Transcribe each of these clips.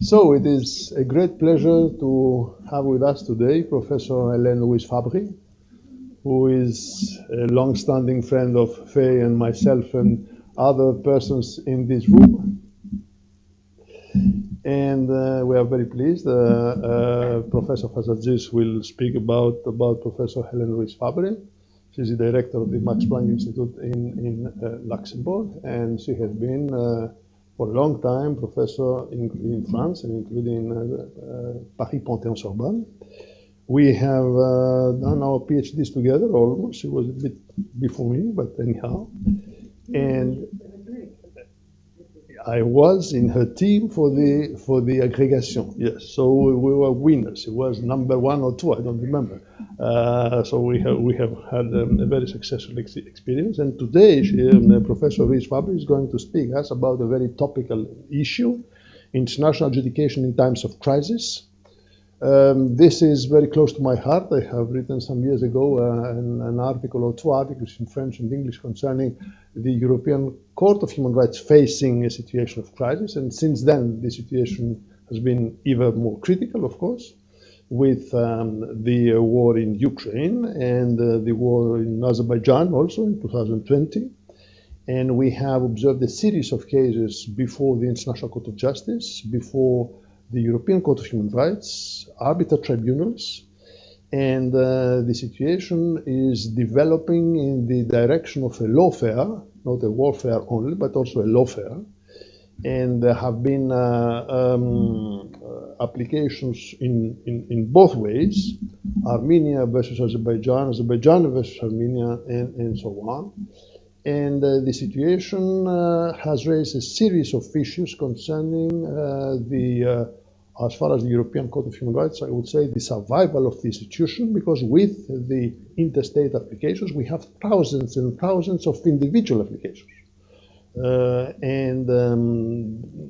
So it is a great pleasure to have with us today Professor Hélène Louise Fabry, who is a long-standing friend of Faye and myself and other persons in this room. And we are very pleased. Professor Fasagis will speak about Professor Hélène Louise Fabry. She's the director of the Max Planck Institute in Luxembourg, and she has been for a long time professor in France and including Paris Panthéon-Sorbonne. We have done our PhDs together almost. She was a bit before me, but anyhow. And I was in her team for the aggregation. Yes, so we were winners. It was number 1 or 2, I don't remember. So we have had a very successful experience. And today, Professor Louise Fabry is going to speak us about a very topical issue: international adjudication in times of crisis. This is very close to my heart. I have written some years ago an article or 2 articles in French and English concerning the European Court of Human Rights facing a situation of crisis. And since then, the situation has been even more critical, of course, with the war in Ukraine and the war in Azerbaijan also in 2020. And we have observed a series of cases before the International Court of Justice, before the European Court of Human Rights, arbiter tribunals, and the situation is developing in the direction of a lawfare, not a warfare only, but also a lawfare. And there have been applications in both ways: Armenia versus Azerbaijan, Azerbaijan versus Armenia, and so on. And the situation has raised a series of issues concerning as far as the European Court of Human Rights, I would say the survival of the institution, because with the interstate applications, we have thousands and thousands of individual applications.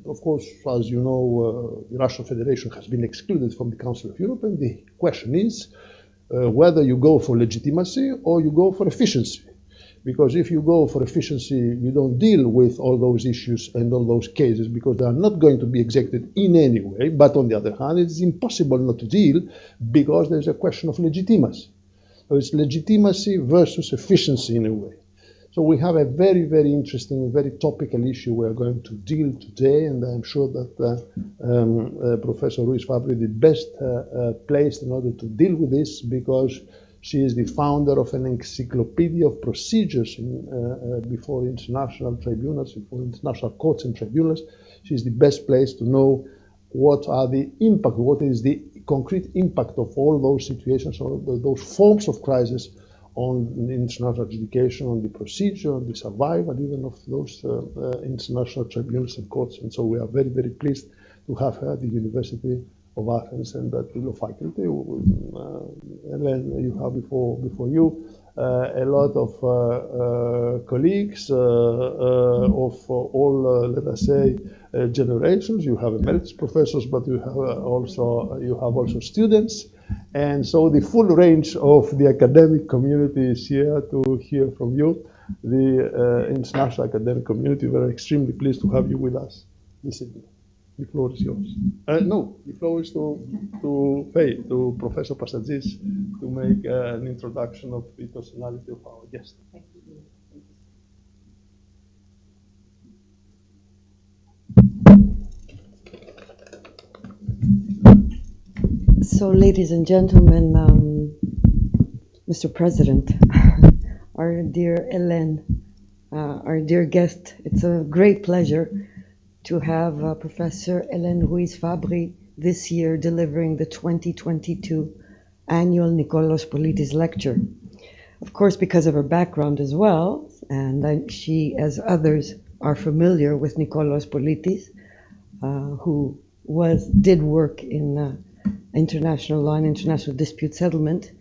Of course, as you know, the Russian Federation has been excluded from the Council of Europe, and the question is whether you go for legitimacy or you go for efficiency. Because if you go for efficiency, you don't deal with all those issues and all those cases because they are not going to be executed in any way. But on the other hand, it's impossible not to deal because there's a question of legitimacy. So it's legitimacy versus efficiency in a way. So we have a very, very interesting, very topical issue we are going to deal today, and I'm sure that Professor Louise Fabry is the best placed in order to deal with this, because she is the founder of an encyclopedia of procedures before international tribunals, before international courts and tribunals. She is the best place to know what are the impact, what is the concrete impact of all those situations, or those forms of crisis on the international adjudication, on the procedure, on the survival even of those international tribunals and courts. And so we are very, very pleased to have her at the University of Athens and at the law faculty. And then you have before you a lot of colleagues of all, let us say, generations. You have emeritus professors, but you have also students, and so the full range of the academic community is here to hear from you. The international academic community, we are extremely pleased to have you with us this evening. The floor is yours. No, the floor is to Faye, to Professor Fasagis, to make an introduction of the personality of our guest. Thank you. So, ladies and gentlemen, Mr. President, our dear Hélène, our dear guest, it's a great pleasure to have Professor Hélène Louise Fabry this year delivering the 2022 annual Nikolas Polίτης lecture. Of course, because of her background as well, and she, as others, are familiar with Nikolas Polίτης, who did work in international law and international dispute settlement.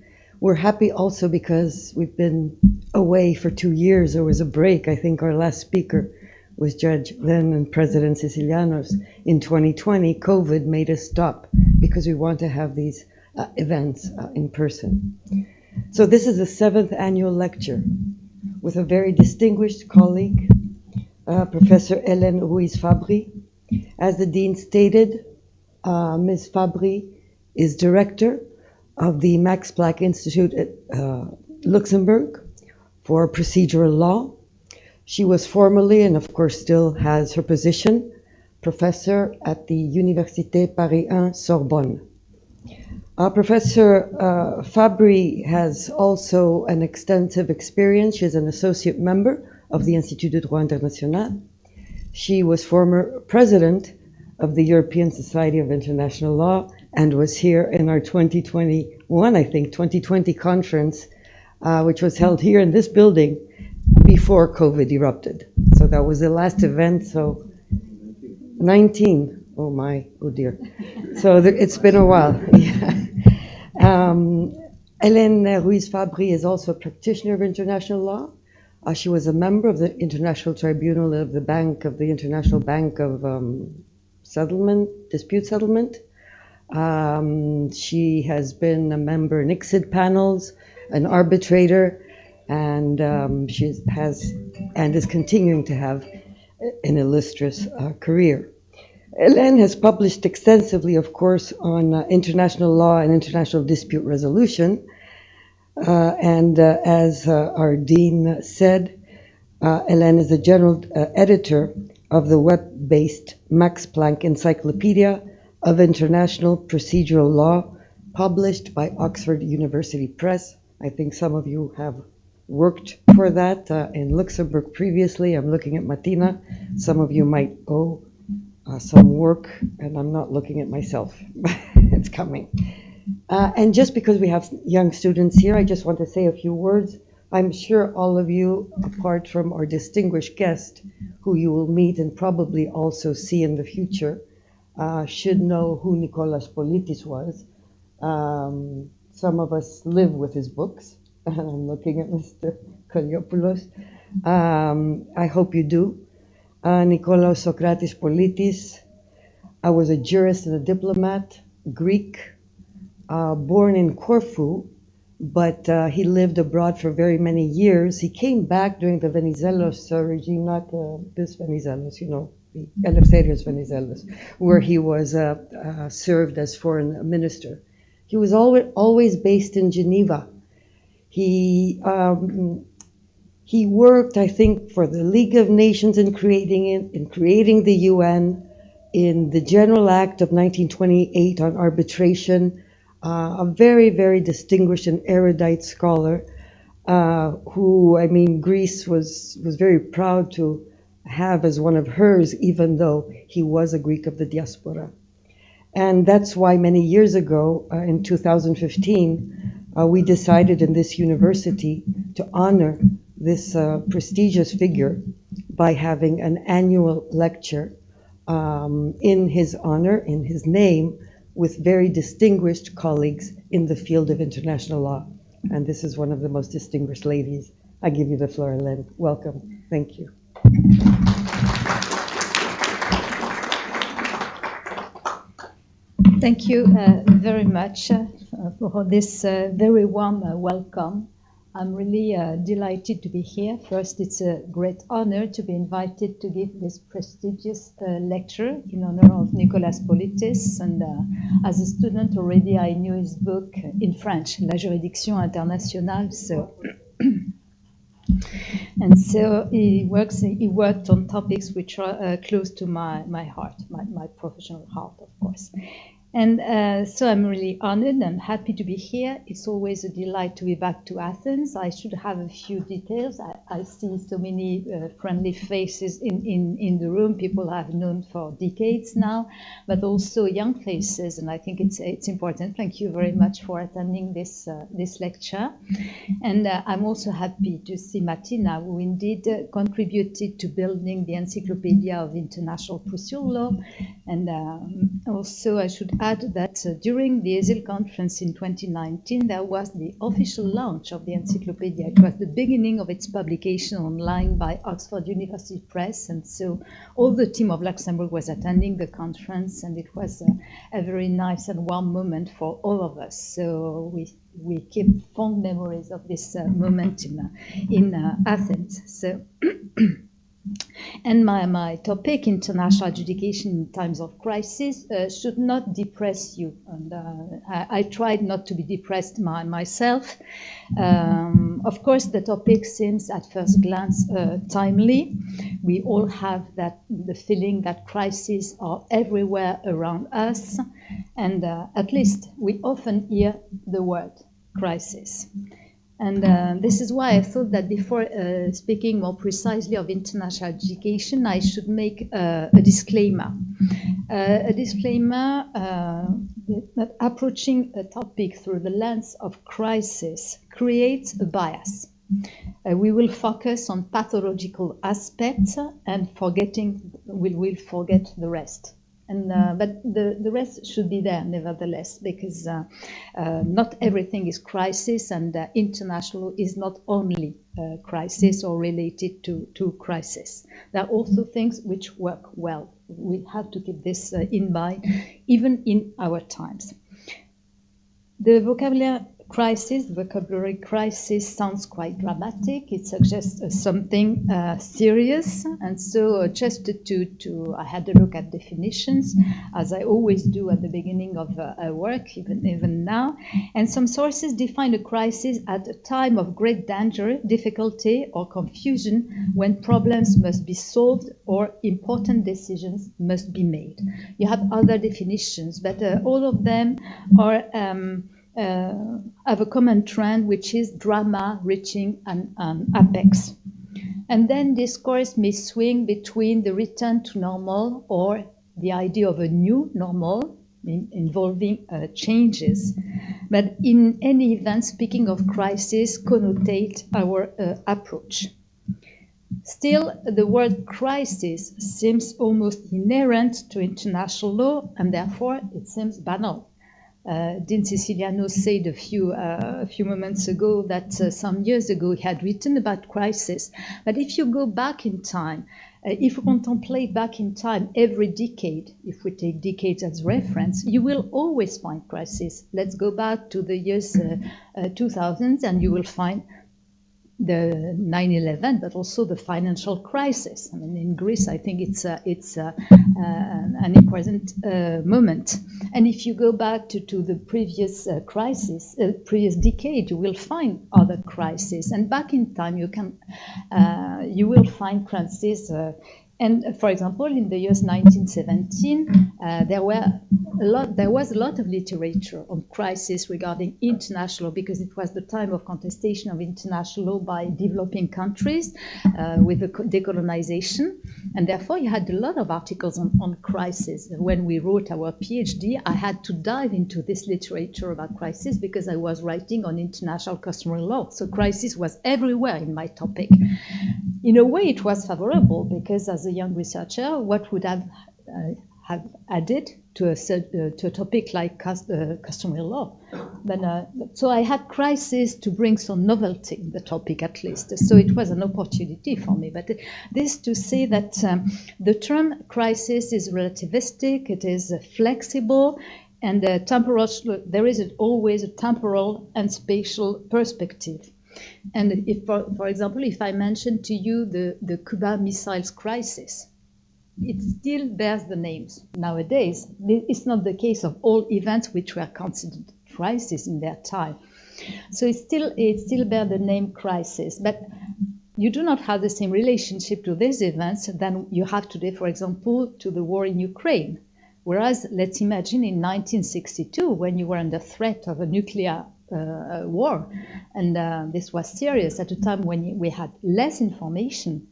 We're happy also because we've been away for 2 years. There was a break. I think our last speaker was Judge then and President Sicilianos in 2020. COVID made us stop because we want to have these events in person. So this is the 7th annual lecture with a very distinguished colleague, Professor Hélène Louise Fabry. As the Dean stated, Ms. Fabry is director of the Max Planck Institute at Luxembourg for procedural law. She was formerly, and of course still has her position, professor at the Université Paris 1 Sorbonne. Professor Fabry has also an extensive experience. She is an associate member of the Institut de Droit International. She was former president of the European Society of International Law and was here in our 2020 conference, which was held here in this building before COVID erupted. So that was the last event, so 19. Oh my, oh dear. So it's been a while. Hélène Ruiz Fabry is also a practitioner of international law. She was a member of the International Tribunal of the International Bank of Dispute Settlement. She has been a member in ICSID panels, an arbitrator, and she has and is continuing to have an illustrious career. Hélène has published extensively, of course, on international law and international dispute resolution. As our dean said, Hélène is the general editor of the web-based Max Planck Encyclopedia of International Procedural Law, published by Oxford University Press. I think some of you have worked for that in Luxembourg previously. I'm looking at Martina. Some of you might owe some work, and I'm not looking at myself. It's coming. And just because we have young students here, I just want to say a few words. I'm sure all of you, apart from our distinguished guest, who you will meet and probably also see in the future, should know who Nikolas Politys was. Some of us live with his books. I'm looking at Mr. Kaliopoulos. I hope you do. Nikolas Sokratis Politys was a jurist and a diplomat, Greek, born in Corfu, but he lived abroad for very many years. He came back during the Venizelos regime, not this Venizelos, you know, the Eleftherios Venizelos, where he was served as foreign minister. He was always based in Geneva. He worked, I think, for the League of Nations in creating the UN, in the General Act of 1928 on arbitration. A very, very distinguished and erudite scholar who, I mean, Greece was very proud to have as one of hers, even though he was a Greek of the diaspora. And that's why many years ago, in 2015, we decided in this university to honor this prestigious figure by having an annual lecture in his honor, in his name, with very distinguished colleagues in the field of international law. And this is one of the most distinguished ladies. I give you the floor, Hélène. Welcome. Thank you. Thank you very much for this very warm welcome. I'm really delighted to be here. First, it's a great honor to be invited to give this prestigious lecture in honor of Nikolas Politys. And as a student already, I knew his book in French, La Juridiction Internationale. And so he worked on topics which are close to my heart, my professional heart, of course. And so I'm really honored and happy to be here. It's always a delight to be back to Athens. I should have a few details. I see so many friendly faces in the room, people I've known for decades now, but also young faces, and I think it's important. Thank you very much for attending this lecture. And I'm also happy to see Martina, who indeed contributed to building the Encyclopedia of International Procedural Law. And also I should add that during the ESIL conference in 2019, there was the official launch of the encyclopedia. It was the beginning of its publication online by Oxford University Press, and so all the team of Luxembourg was attending the conference, and it was a very nice and warm moment for all of us. So we keep fond memories of this moment in Athens. So And my topic, international adjudication in times of crisis, should not depress you. And I tried not to be depressed myself. Of course, the topic seems at first glance timely. We all have the feeling that crises are everywhere around us. And at least we often hear the word crisis. And this is why I thought that before speaking more precisely of international education, I should make a disclaimer. That approaching a topic through the lens of crisis creates a bias. We will focus on pathological aspects and we will forget the rest. But the rest should be there nevertheless, because not everything is crisis, and international is not only crisis or related to crisis. There are also things which work well. We have to keep this in mind, even in our times. The vocabulary crisis sounds quite dramatic. It suggests something serious. And so just I had a look at definitions, as I always do at the beginning of work, even now. And some sources define a crisis at a time of great danger, difficulty, or confusion, when problems must be solved or important decisions must be made. You have other definitions, but all of them are have a common trend, which is drama reaching an apex. And then discourse may swing between the return to normal or the idea of a new normal involving changes. But in any event, speaking of crisis connotate our approach. Still, the word crisis seems almost inherent to international law, and therefore it seems banal. Dean Siciliano said a few moments ago that some years ago he had written about crisis. But if you go back in time, if we contemplate back in time every decade, if we take decades as reference, you will always find crisis. Let's go back to the years 2000s and you will find the 9/11, but also the financial crisis. I mean, in Greece, I think it's an important moment. And if you go back to the previous previous decade, you will find other crises. And back in time, you will find crises. And for example, in the years 1917, there was a lot of literature on crisis regarding international law, because it was the time of contestation of international law by developing countries with the decolonization, and therefore you had a lot of articles on crisis. When we wrote our PhD, I had to dive into this literature about crisis because I was writing on international customary law. So crisis was everywhere in my topic. In a way, it was favorable because as a young researcher, what would have added to a topic like customary law? But, so I had crisis to bring some novelty in the topic at least. So it was an opportunity for me. But this to say that the term crisis is relativistic, it is flexible, and there is always a temporal and spatial perspective. And if, for example, if I mention to you the Cuba missiles crisis, it still bears the names. Nowadays, it's not the case of all events which were considered crisis in their time. So it still bears the name crisis, but you do not have the same relationship to these events than you have today, for example, to the war in Ukraine. Whereas, let's imagine in 1962, when you were under threat of a nuclear war, and this was serious at a time when we had less information,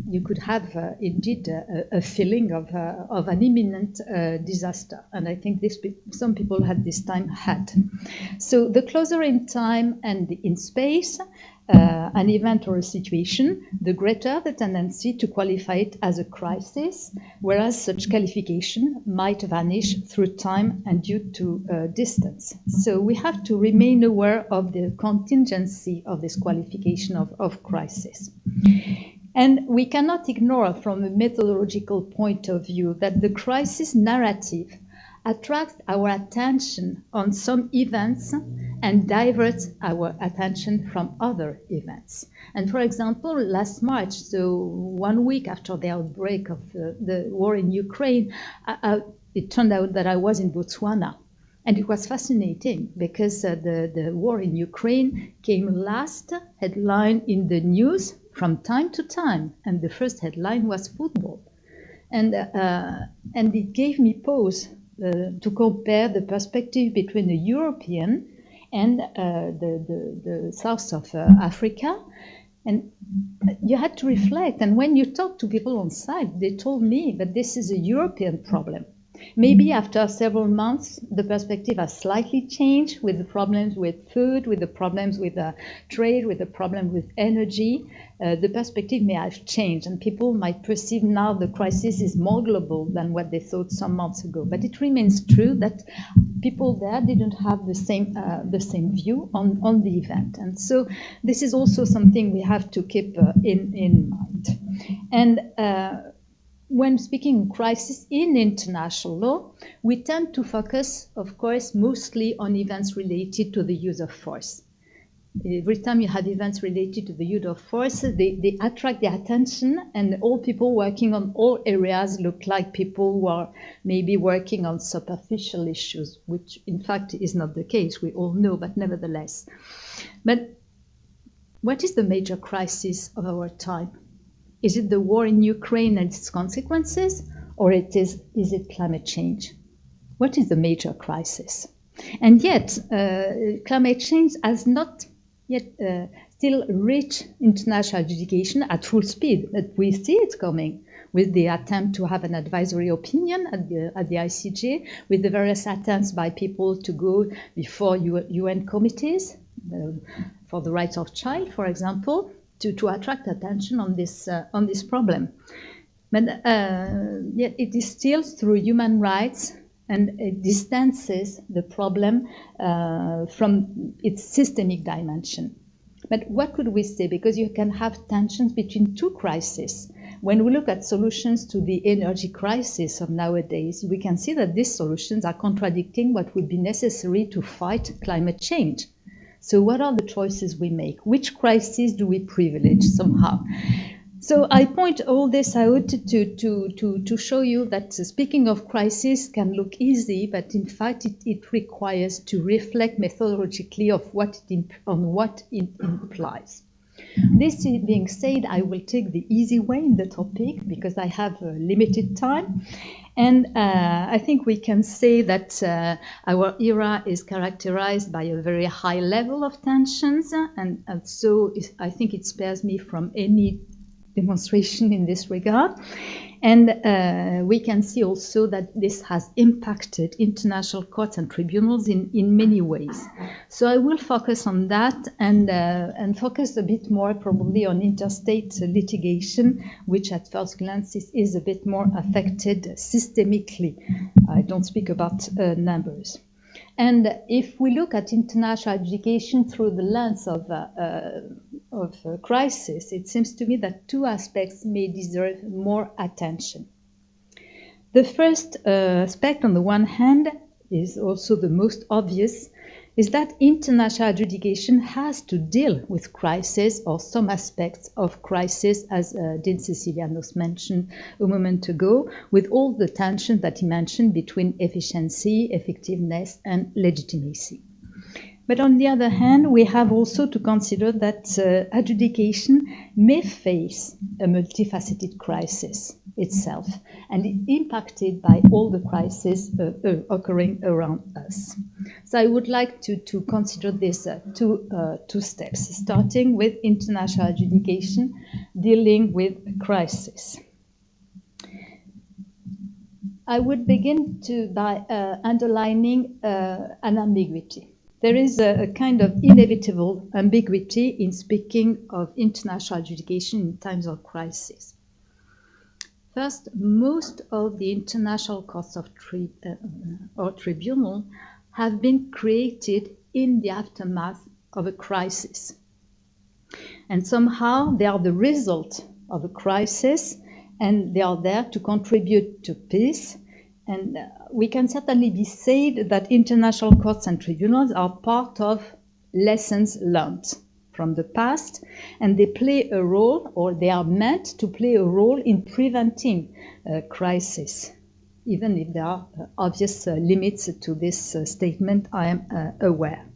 you could have indeed a feeling of an imminent disaster, and I think some people at this time had. So the closer in time and in space an event or a situation, the greater the tendency to qualify it as a crisis, whereas such qualification might vanish through time and due to distance. So we have to remain aware of the contingency of this qualification of crisis. And we cannot ignore from a methodological point of view that the crisis narrative attracts our attention on some events and diverts our attention from other events. And for example, last March, so 1 week after the outbreak of the war in Ukraine, it turned out that I was in Botswana. And it was fascinating because the war in Ukraine came last headline in the news from time to time. And the first headline was football. And it gave me pause to compare the perspective between the European and the south of Africa. And you had to reflect. And when you talk to people on site, they told me that this is a European problem. Maybe after several months, the perspective has slightly changed with the problems with food, with the problems with trade, with the problem with energy. The perspective may have changed, and people might perceive now the crisis is more global than what they thought some months ago. But it remains true that people there didn't have the same view on the event. And so this is also something we have to keep in mind. And when speaking crisis in international law, we tend to focus, of course, mostly on events related to the use of force. Every time you have events related to the use of force, they attract the attention, and all people working on all areas look like people who are maybe working on superficial issues, which in fact is not the case, we all know, but nevertheless. But what is the major crisis of our time? Is it the war in Ukraine and its consequences, or is it climate change? What is the major crisis? And yet, climate change has not yet still reached international adjudication at full speed, but we see it coming with the attempt to have an advisory opinion at the ICJ, with the various attempts by people to go before UN committees for the rights of child, for example, to attract attention on this problem. But yet it is still through human rights, and it distances the problem from its systemic dimension. But what could we say? Because you can have tensions between two crises. When we look at solutions to the energy crisis of nowadays, we can see that these solutions are contradicting what would be necessary to fight climate change. So what are the choices we make? Which crises do we privilege somehow? So I point all this out to show you that speaking of crisis can look easy, but in fact it requires to reflect methodologically on what it implies. This being said, I will take the easy way in the topic because I have limited time. And I think we can say that our era is characterized by a very high level of tensions, and so I think it spares me from any demonstration in this regard. And we can see also that this has impacted international courts and tribunals in many ways. So I will focus on that and focus a bit more probably on interstate litigation, which at first glance is a bit more affected systemically. I don't speak about numbers. And if we look at international adjudication through the lens of crisis, it seems to me that two aspects may deserve more attention. The first aspect, on the one hand, is also the most obvious, is that international adjudication has to deal with crisis or some aspects of crisis, as Dean Sicilianos mentioned a moment ago, with all the tension that he mentioned between efficiency, effectiveness, and legitimacy. But on the other hand, we have also to consider that adjudication may face a multifaceted crisis itself, and it's impacted by all the crises occurring around us. So I would like to consider this two steps, starting with international adjudication, dealing with crisis. I would begin by underlining an ambiguity. There is a kind of inevitable ambiguity in speaking of international adjudication in times of crisis. First, most of the international courts of or tribunal have been created in the aftermath of a crisis. And somehow they are the result of a crisis, and they are there to contribute to peace And we can certainly be said that international courts and tribunals are part of lessons learned from the past, and they play a role, or they are meant to play a role in preventing crisis, even if there are obvious limits to this statement, I am aware.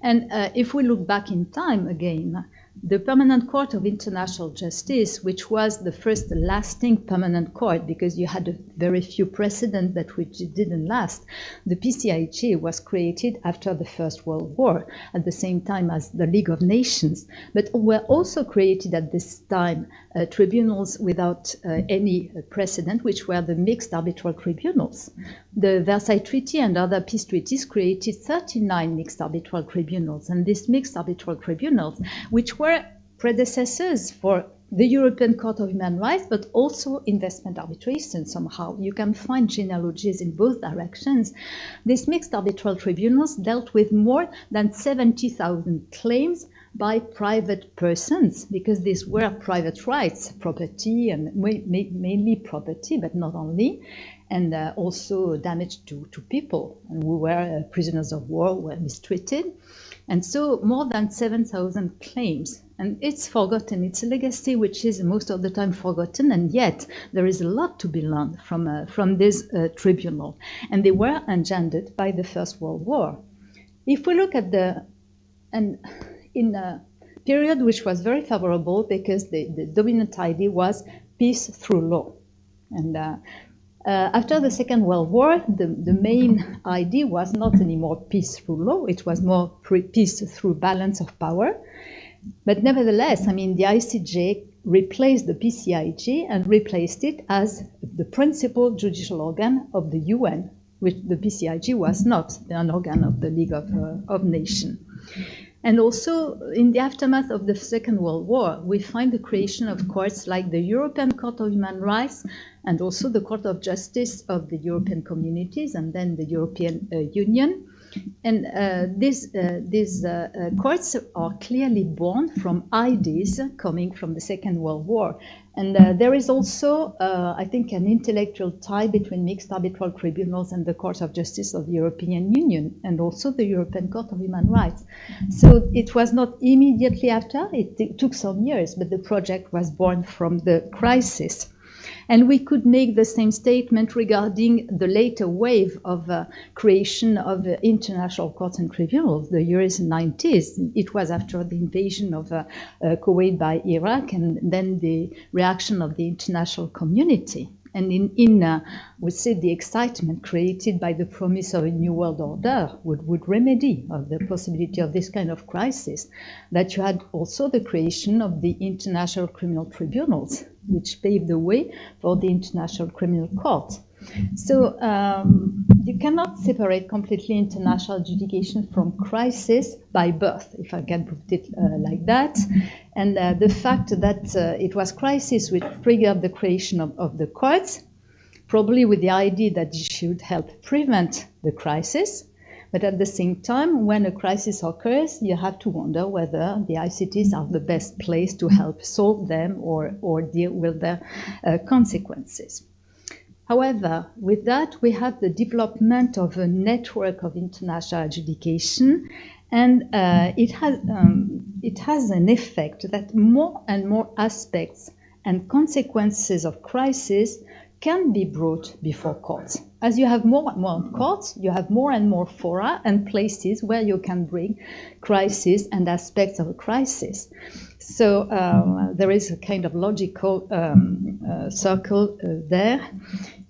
And if we look back in time again, the Permanent Court of International Justice, which was the first lasting permanent court, because you had very few precedents that which didn't last, the PCIJ was created after the First World War, at the same time as the League of Nations, but were also created at this time tribunals without any precedent, which were the mixed arbitral tribunals. The Versailles Treaty and other peace treaties created 39 mixed arbitral tribunals, and these mixed arbitral tribunals, which were predecessors for the European Court of Human Rights, but also investment arbitration somehow. You can find genealogies in both directions. These mixed arbitral tribunals dealt with more than 70,000 claims by private persons, because these were private rights, property, and mainly property, but not only, and also damage to people who were prisoners of war, were mistreated. And so more than 7,000 claims. And it's forgotten. It's a legacy which is most of the time forgotten, and yet there is a lot to be learned from this tribunal. And they were engendered by the First World War. If we look at in a period which was very favorable, because the dominant idea was peace through law. And after the Second World War, the main idea was not anymore peace through law, it was more peace through balance of power. But nevertheless, I mean, the ICJ replaced the PCIJ and replaced it as the principal judicial organ of the UN, which the PCIJ was not an organ of the League of Nations. And also, in the aftermath of the Second World War, we find the creation of courts like the European Court of Human Rights, and also the Court of Justice of the European Communities, and then the European Union. And these courts are clearly born from ideas coming from the Second World War. And there is also, I think, an intellectual tie between mixed arbitral tribunals and the Court of Justice of the European Union, and also the European Court of Human Rights. So it was not immediately after, it took some years, but the project was born from the crisis. And we could make the same statement regarding the later wave of creation of international courts and tribunals, the years 90s. It was after the invasion of Kuwait by Iraq, and then the reaction of the international community. And we say the excitement created by the promise of a new world order would remedy the possibility of this kind of crisis, that you had also the creation of the international criminal tribunals, which paved the way for the International Criminal Court. So you cannot separate completely international adjudication from crisis by birth, if I can put it like that. And the fact that it was crisis which triggered the creation of the courts, probably with the idea that it should help prevent the crisis. But at the same time, when a crisis occurs, you have to wonder whether the ICTs are the best place to help solve them or deal with their consequences. However, with that, we have the development of a network of international adjudication, and it has an effect that more and more aspects and consequences of crisis can be brought before courts. As you have more and more courts, you have more and more fora and places where you can bring crisis and aspects of a crisis. So there is a kind of logical circle there.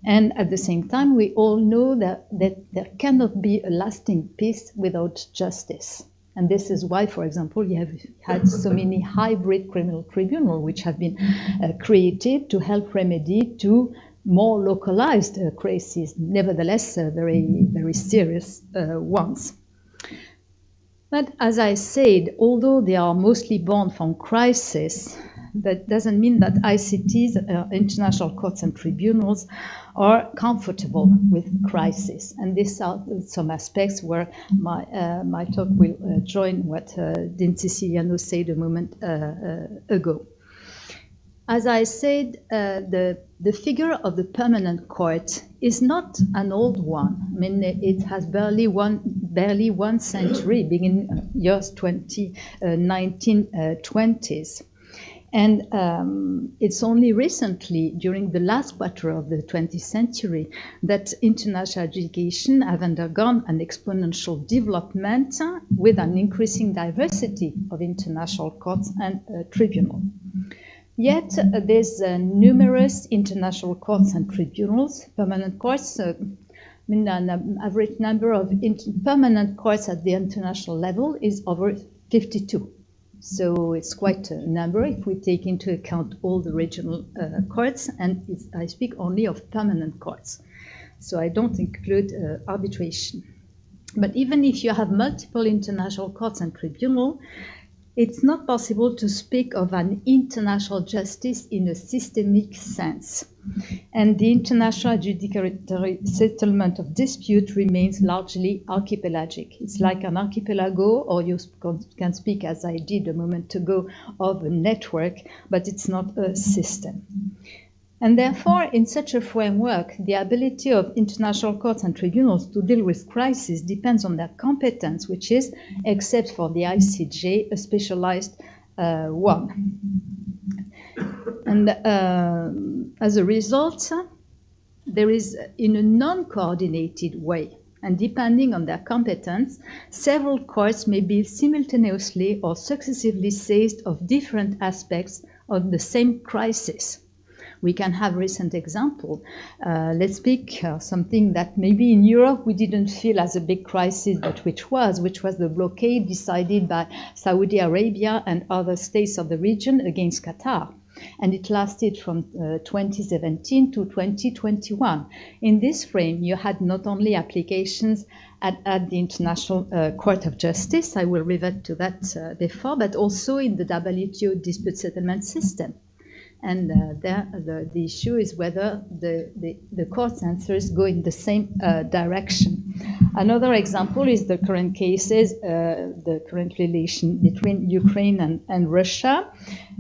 And at the same time, we all know that there cannot be a lasting peace without justice. And this is why, for example, you have had so many hybrid criminal tribunals which have been created to help remedy to more localized crises, nevertheless very, very serious ones. But as I said, although they are mostly born from crisis, that doesn't mean that ICTs, international courts and tribunals, are comfortable with crisis. And these are some aspects where my talk will join what Dean Siciliano said a moment ago. As I said, the the figure of the permanent court is not an old one. I mean, it has barely one century, beginning years 1920s. And it's only recently, during the last quarter of the 20th century, that international adjudication have undergone an exponential development with an increasing diversity of international courts and tribunals. Yet there's numerous international courts and tribunals, permanent courts. An average number of permanent courts at the international level is over 52. So it's quite a number if we take into account all the regional courts, and I speak only of permanent courts. So I don't include arbitration. But even if you have multiple international courts and tribunals, it's not possible to speak of an international justice in a systemic sense. And the international judiciary settlement of dispute remains largely archipelagic. It's like an archipelago, or you can speak, as I did a moment ago, of a network, but it's not a system. And therefore, in such a framework, the ability of international courts and tribunals to deal with crisis depends on their competence, which is, except for the ICJ, a specialized one. And as a result, there is, in a non-coordinated way, and depending on their competence, several courts may be simultaneously or successively seized of different aspects of the same crisis. We can have recent example. Let's pick something that maybe in Europe we didn't feel as a big crisis, but which was the blockade decided by Saudi Arabia and other states of the region against Qatar. And it lasted from 2017 to 2021. In this frame, you had not only applications at the International Court of Justice, I will revert to that before, but also in the WTO dispute settlement system. And there, the issue is whether the court's answers go in the same direction. Another example is the current cases, the current relation between Ukraine and Russia.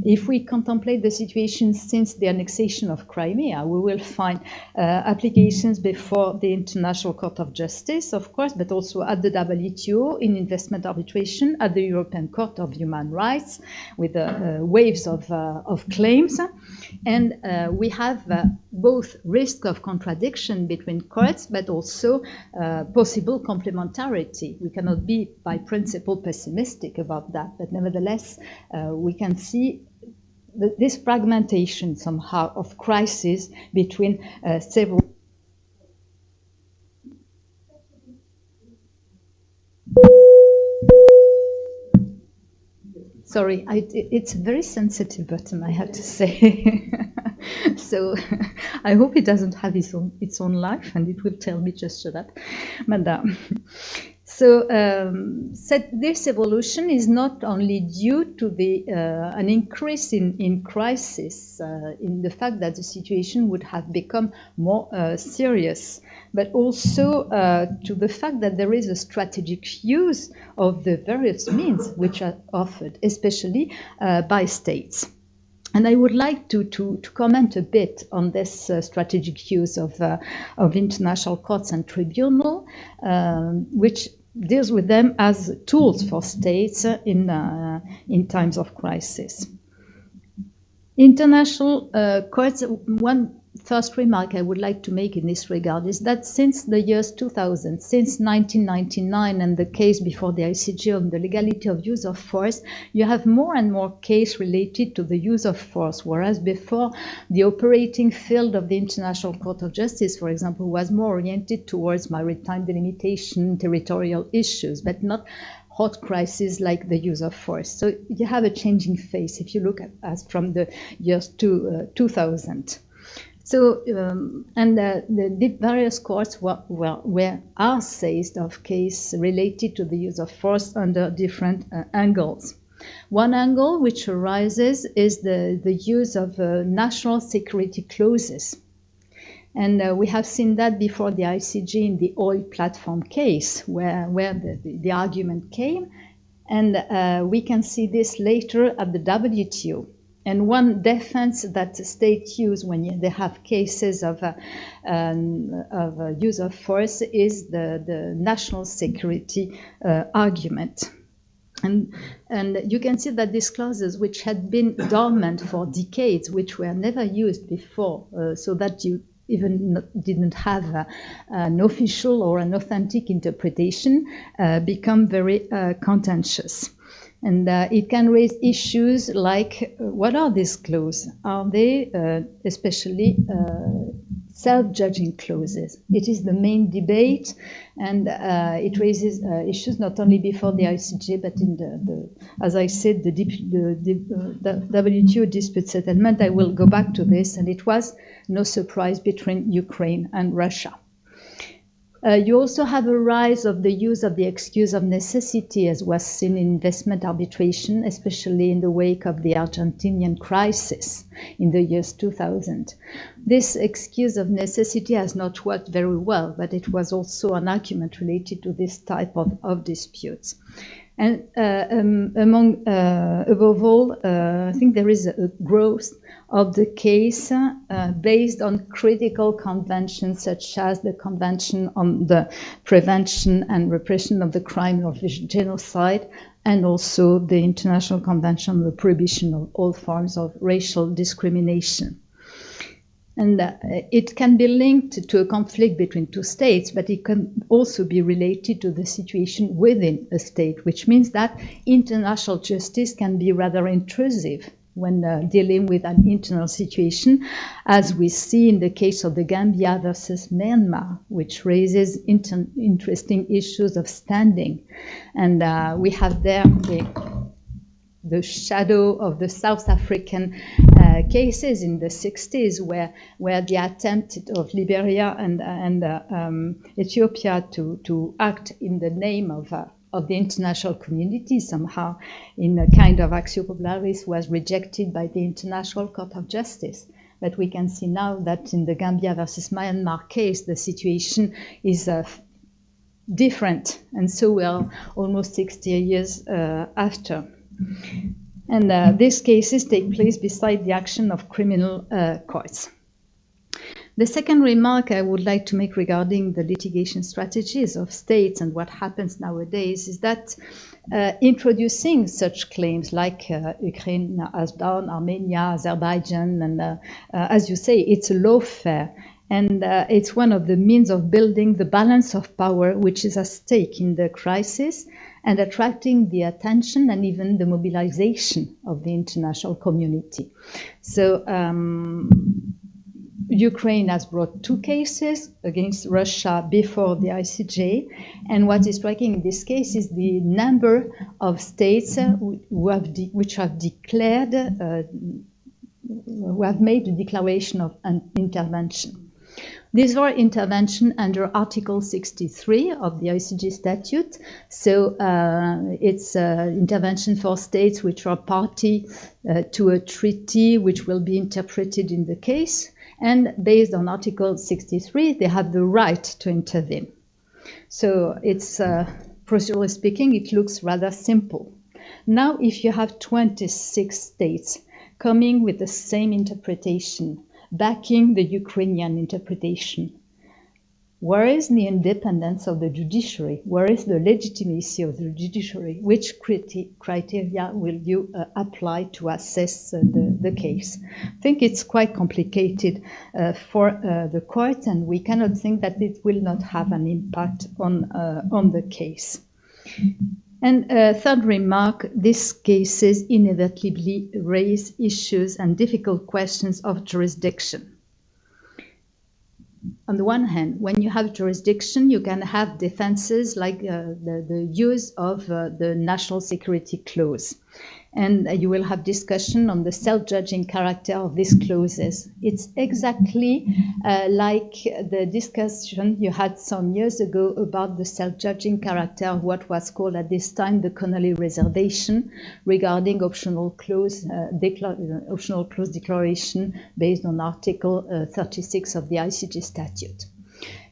If we contemplate the situation since the annexation of Crimea, we will find applications before the International Court of Justice, of course, but also at the WTO in investment arbitration, at the European Court of Human Rights, with waves of claims. And we have both risk of contradiction between courts, but also possible complementarity. We cannot be, by principle, pessimistic about that, but nevertheless, we can see this fragmentation somehow of crisis between several. Sorry, it's a very sensitive button, I have to say. So I hope it doesn't have its own life, and it will tell me just shut up, madame. So this evolution is not only due to an increase in crisis, in the fact that the situation would have become more serious, but also to the fact that there is a strategic use of the various means which are offered, especially by states. And I would like to comment a bit on this strategic use of international courts and tribunal, which deals with them as tools for states in times of crisis. International courts, one first remark I would like to make in this regard is that since the years 2000, since 1999 and the case before the ICJ on the legality of use of force, you have more and more cases related to the use of force, whereas before the operating field of the International Court of Justice, for example, was more oriented towards maritime delimitation, territorial issues, but not hot crises like the use of force. So you have a changing face if you look at as from the years 2000. So, the various courts are seized of cases related to the use of force under different angles. One angle which arises is the use of national security clauses. And we have seen that before the ICJ in the oil platform case, where the argument came. And we can see this later at the WTO. And one defense that states use when they have cases of use of force is the national security argument. And you can see that these clauses, which had been dormant for decades, which were never used before, so that you even didn't have an official or an authentic interpretation, become very contentious. And it can raise issues like, what are these clauses? Are they especially self-judging clauses? It is the main debate, and it raises issues not only before the ICJ, but in as I said, the WTO dispute settlement. I will go back to this, and it was no surprise between Ukraine and Russia. You also have a rise of the use of the excuse of necessity, as was seen in investment arbitration, especially in the wake of the Argentinian crisis in the years 2000. This excuse of necessity has not worked very well, but it was also an argument related to this type of disputes. And above all, I think there is a growth of the case based on critical conventions such as the Convention on the Prevention and Repression of the Crime of Genocide, and also the International Convention on the Prohibition of all forms of racial discrimination. And it can be linked to a conflict between two states, but it can also be related to the situation within a state, which means that international justice can be rather intrusive when dealing with an internal situation, as we see in the case of the Gambia versus Myanmar, which raises interesting issues of standing. And we have there the shadow of the South African cases in the 60s, where the attempt of Liberia and Ethiopia to act in the name of the international community somehow in a kind of actio popularis was rejected by the International Court of Justice. But we can see now that in the Gambia versus Myanmar case, the situation is different. And so we are almost 60 years after. And these cases take place beside the action of criminal courts. The second remark I would like to make regarding the litigation strategies of states and what happens nowadays is that introducing such claims like Ukraine has done, Armenia, Azerbaijan, and as you say, it's a lawfare. And it's one of the means of building the balance of power which is at stake in the crisis and attracting the attention and even the mobilization of the international community. So Ukraine has brought two cases against Russia before the ICJ, and what is striking in this case is the number of states which have declared, who have made a declaration of an intervention. These were intervention under Article 63 of the ICJ statute, so it's intervention for states which are party to a treaty which will be interpreted in the case. And based on Article 63, they have the right to intervene. So it's, procedurally speaking, it looks rather simple. Now, if you have 26 states coming with the same interpretation, backing the Ukrainian interpretation, where is the independence of the judiciary? Where is the legitimacy of the judiciary? Which criteria will you apply to assess the case? I think it's quite complicated for the court, and we cannot think that it will not have an impact on the case. And third remark, these cases inevitably raise issues and difficult questions of jurisdiction. On the one hand, when you have jurisdiction, you can have defenses like the use of the national security clause. And you will have discussion on the self-judging character of these clauses. It's exactly like the discussion you had some years ago about the self-judging character of what was called at this time the Connolly Reservation regarding optional clause declaration based on Article 36 of the ICJ statute.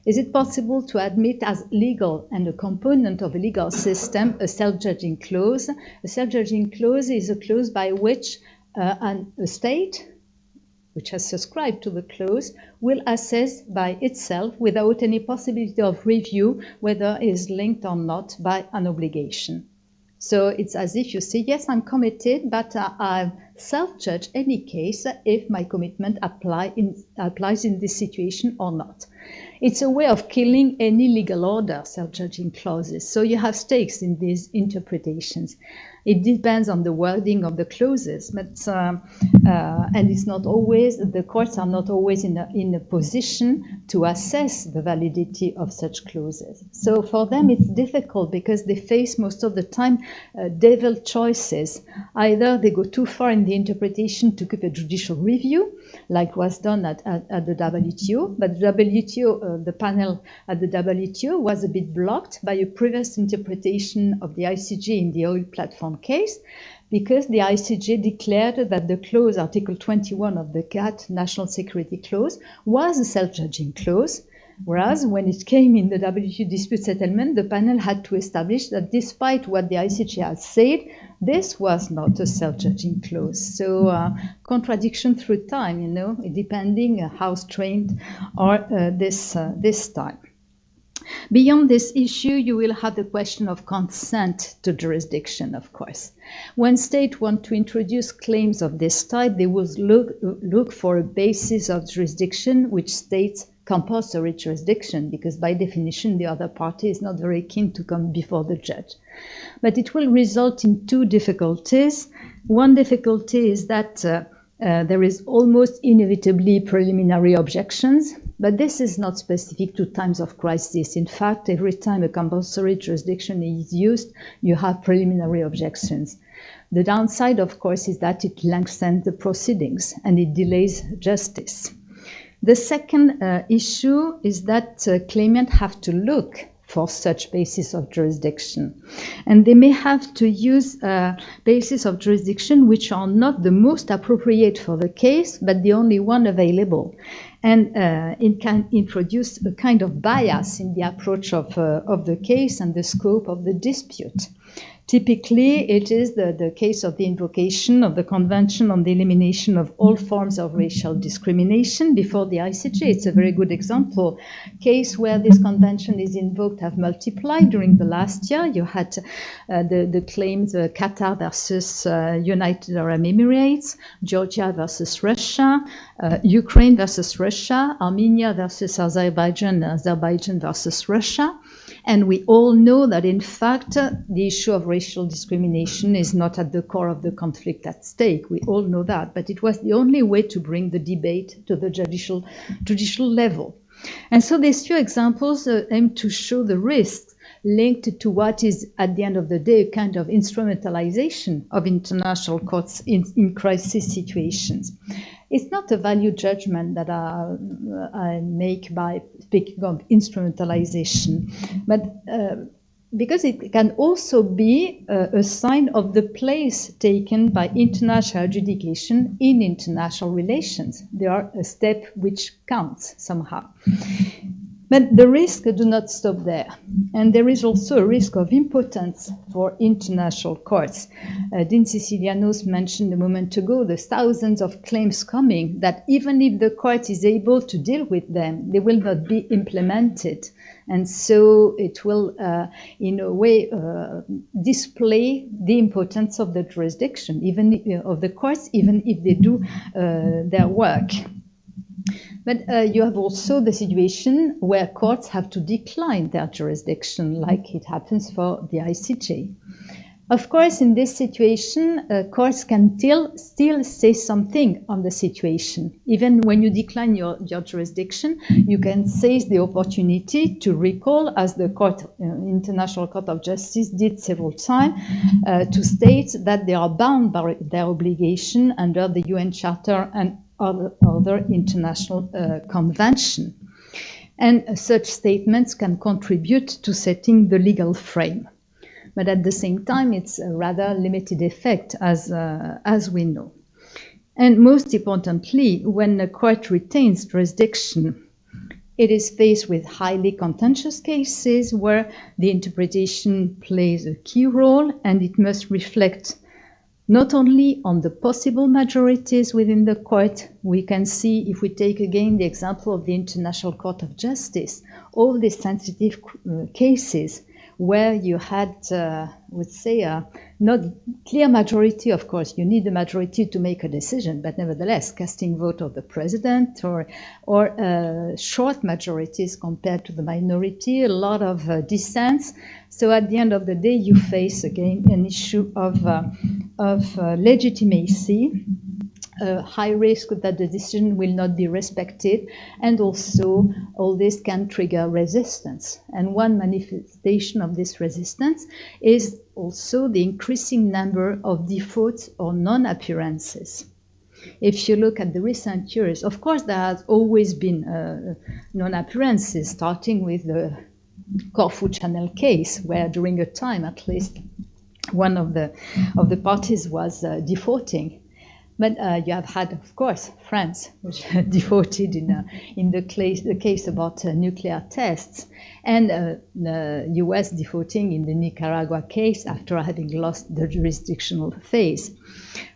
Is it possible to admit as legal and a component of a legal system a self-judging clause? A self-judging clause is a clause by which and a state which has subscribed to the clause will assess by itself without any possibility of review whether it is linked or not by an obligation. So it's as if you say, yes, I'm committed, but I self-judge any case if my commitment applies in this situation or not. It's a way of killing any legal order, self-judging clauses. So you have stakes in these interpretations. It depends on the wording of the clauses, but and it's not always, the courts are not always in a position to assess the validity of such clauses. So for them it's difficult because they face most of the time devil choices. Either they go too far in the interpretation to keep a judicial review, like was done at the WTO, but the WTO, the panel at the WTO was a bit blocked by a previous interpretation of the ICJ in the oil platform case, because the ICJ declared that the clause, Article 21 of the GATT National Security Clause, was a self-judging clause, whereas when it came in the WTO dispute settlement, the panel had to establish that despite what the ICJ had said, this was not a self-judging clause. So contradiction through time, you know, depending how strained are this time. Beyond this issue, you will have the question of consent to jurisdiction, of course. When states want to introduce claims of this type, they will look for a basis of jurisdiction which states compulsory jurisdiction, because by definition the other party is not very keen to come before the judge. But it will result in two difficulties. One difficulty is that there is almost inevitably preliminary objections, but this is not specific to times of crisis. In fact, every time a compulsory jurisdiction is used, you have preliminary objections. The downside, of course, is that it lengthens the proceedings and it delays justice. The second issue is that claimants have to look for such basis of jurisdiction. And they may have to use basis of jurisdiction which are not the most appropriate for the case, but the only one available. And it can introduce a kind of bias in the approach of the case and the scope of the dispute. Typically, it is the case of the invocation of the Convention on the Elimination of All Forms of Racial Discrimination before the ICJ. It's a very good example. Case where this convention is invoked have multiplied during the last year. You had the claims Qatar versus United Arab Emirates, Georgia versus Russia, Ukraine versus Russia, Armenia versus Azerbaijan, Azerbaijan versus Russia. And we all know that, in fact, the issue of racial discrimination is not at the core of the conflict at stake. We all know that. But it was the only way to bring the debate to the judicial level. And so these few examples aim to show the risks linked to what is, at the end of the day, a kind of instrumentalization of international courts in crisis situations. It's not a value judgment that I make by speaking of instrumentalization, but because it can also be a sign of the place taken by international adjudication in international relations. They are a step which counts somehow. But the risks do not stop there. And there is also a risk of impotence for international courts. Dean Sicilianos mentioned a moment ago the thousands of claims coming, that even if the court is able to deal with them, they will not be implemented. And so it will, in a way, display the impotence of the jurisdiction, even of the courts, even if they do their work. But you have also the situation where courts have to decline their jurisdiction, like it happens for the ICJ. Of course, in this situation, courts can still say something on the situation. Even when you decline your jurisdiction, you can seize the opportunity to recall, as the International Court of Justice did several times, to state that they are bound by their obligation under the UN Charter and other international convention. And such statements can contribute to setting the legal frame. But at the same time, it's a rather limited effect, as we know. And most importantly, when a court retains jurisdiction, it is faced with highly contentious cases where the interpretation plays a key role, and it must reflect not only on the possible majorities within the court. We can see, if we take again the example of the International Court of Justice, all these sensitive cases where you had, would say, not clear majority. Of course, you need a majority to make a decision, but nevertheless, casting vote of the president or short majorities compared to the minority, a lot of dissents. So at the end of the day, you face again an issue of legitimacy, high risk that the decision will not be respected, and also all this can trigger resistance. And one manifestation of this resistance is also the increasing number of defaults or non-appearances. If you look at the recent years, of course, there has always been non-appearances, starting with the Corfu Channel case, where during a time at least one of the parties was defaulting. But you have had, of course, France, which defaulted in the case about nuclear tests, and the US defaulting in the Nicaragua case after having lost the jurisdictional phase.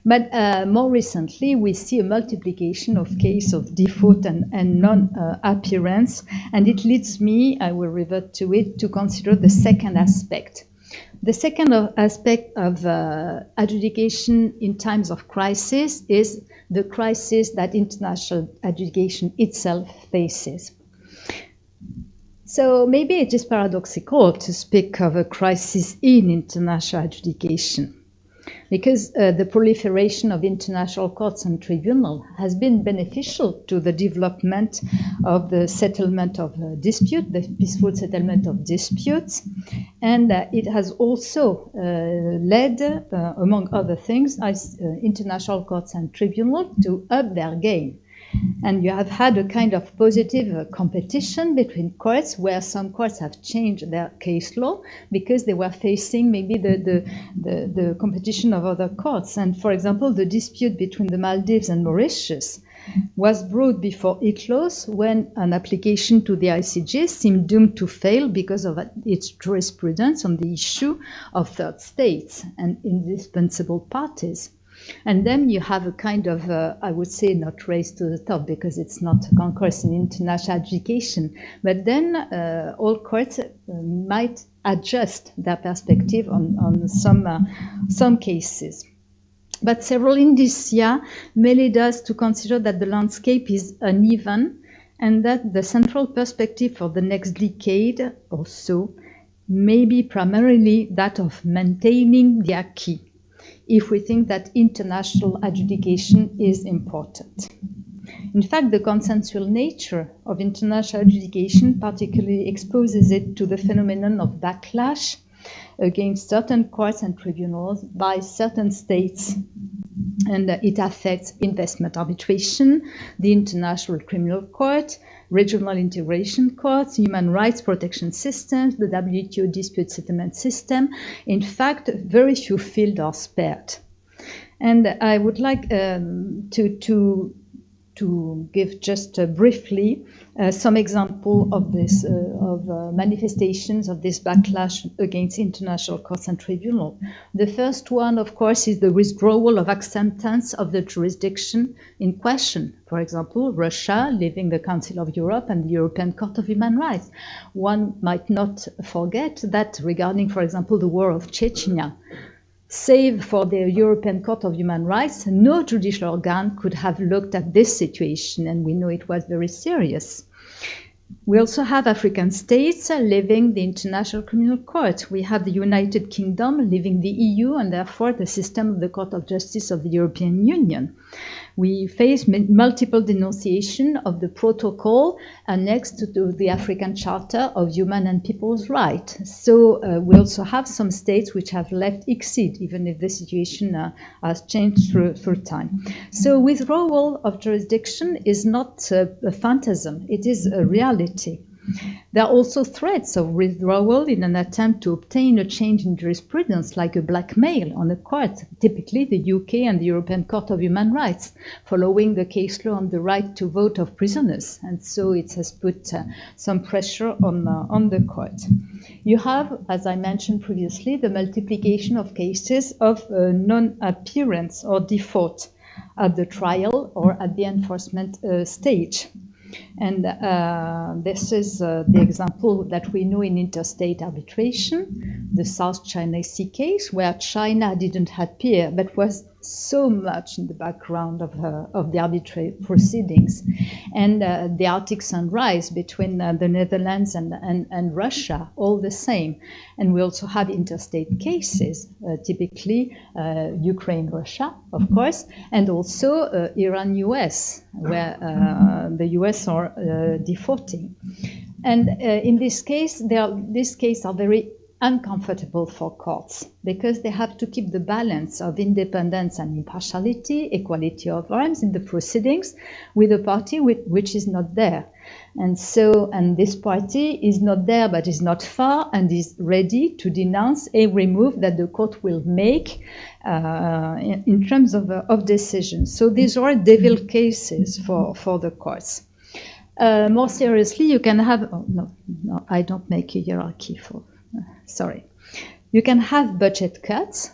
But more recently, we see a multiplication of cases of default and non-appearance, and it leads me, I will revert to it, to consider the second aspect. The second aspect of adjudication in times of crisis is the crisis that international adjudication itself faces. So maybe it is paradoxical to speak of a crisis in international adjudication, because the proliferation of international courts and tribunals has been beneficial to the development of the settlement of dispute, the peaceful settlement of disputes, and it has also led, among other things, international courts and tribunals to up their game. And you have had a kind of positive competition between courts, where some courts have changed their case law because they were facing maybe the competition of other courts. And for example, the dispute between the Maldives and Mauritius was brought before ICLOS when an application to the ICJ seemed doomed to fail because of its jurisprudence on the issue of third states and indispensable parties. And then you have a kind of, I would say, not race to the top, because it's not a concourse in international adjudication. But then all courts might adjust their perspective on some cases. But several indicia may lead us to consider that the landscape is uneven, and that the central perspective for the next decade or so may be primarily that of maintaining the acquis, if we think that international adjudication is important. In fact, the consensual nature of international adjudication particularly exposes it to the phenomenon of backlash against certain courts and tribunals by certain states. And it affects investment arbitration, the International Criminal Court, regional integration courts, human rights protection systems, the WTO dispute settlement system. In fact, very few fields are spared. And I would like to give just briefly some example of this manifestations of this backlash against international courts and tribunals. The first one, of course, is the withdrawal of acceptance of the jurisdiction in question. For example, Russia leaving the Council of Europe and the European Court of Human Rights. One might not forget that regarding, for example, the war of Chechnya, save for the European Court of Human Rights, no judicial organ could have looked at this situation, and we know it was very serious. We also have African states leaving the International Criminal Court. We have the United Kingdom leaving the EU and therefore the system of the Court of Justice of the European Union. We face multiple denunciation of the protocol annexed to the African Charter of Human and People's Rights. So we also have some states which have left ICSID, even if the situation has changed through time. So withdrawal of jurisdiction is not a phantasm, it is a reality. There are also threats of withdrawal in an attempt to obtain a change in jurisprudence, like a blackmail on a court, typically the UK and the European Court of Human Rights, following the case law on the right to vote of prisoners. And so it has put some pressure on the court. You have, as I mentioned previously, the multiplication of cases of non-appearance or default at the trial or at the enforcement stage. And this is the example that we know in interstate arbitration, the South China Sea case, where China didn't appear but was so much in the background of the arbitrary proceedings, and the Arctic Sunrise between the Netherlands and Russia, all the same. And we also have interstate cases, typically Ukraine-Russia, of course, and also Iran-US, where the US are defaulting. And in this case, these cases are very uncomfortable for courts because they have to keep the balance of independence and impartiality, equality of arms in the proceedings with a party which is not there. And this party is not there but is not far and is ready to denounce every move that the court will make in terms of decisions. So these are devil cases for the courts. More seriously, you can have, no, I don't make a hierarchy for, sorry. You can have budget cuts,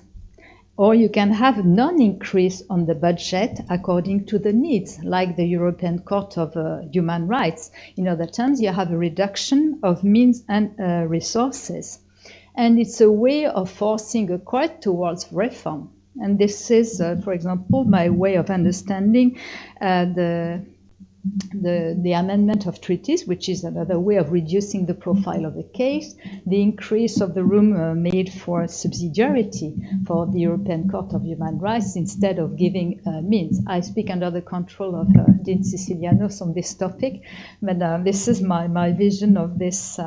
or you can have non-increase on the budget according to the needs, like the European Court of Human Rights. In other terms, you have a reduction of means and resources. And it's a way of forcing a court towards reform. And this is, for example, my way of understanding the amendment of treaties, which is another way of reducing the profile of a case, the increase of the room made for subsidiarity for the European Court of Human Rights instead of giving means. I speak under the control of Dean Sicilianos on this topic, but this is my vision of this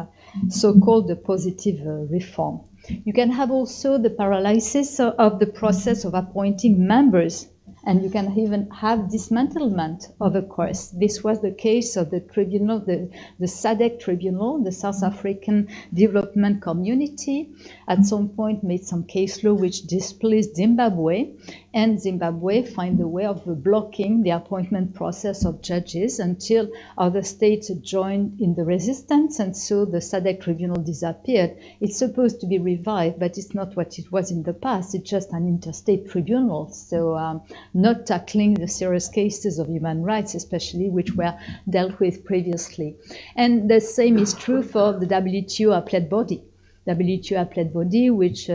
so-called positive reform. You can have also the paralysis of the process of appointing members, and you can even have dismantlement of a court. This was the case of the tribunal, the SADC tribunal, the South African Development Community, at some point made some case law which displeased Zimbabwe, and Zimbabwe find a way of blocking the appointment process of judges until other states joined in the resistance, and so the SADC tribunal disappeared. It's supposed to be revived, but it's not what it was in the past. It's just an interstate tribunal, so not tackling the serious cases of human rights, especially which were dealt with previously. And the same is true for the WTO appellate body. WTO appellate body, which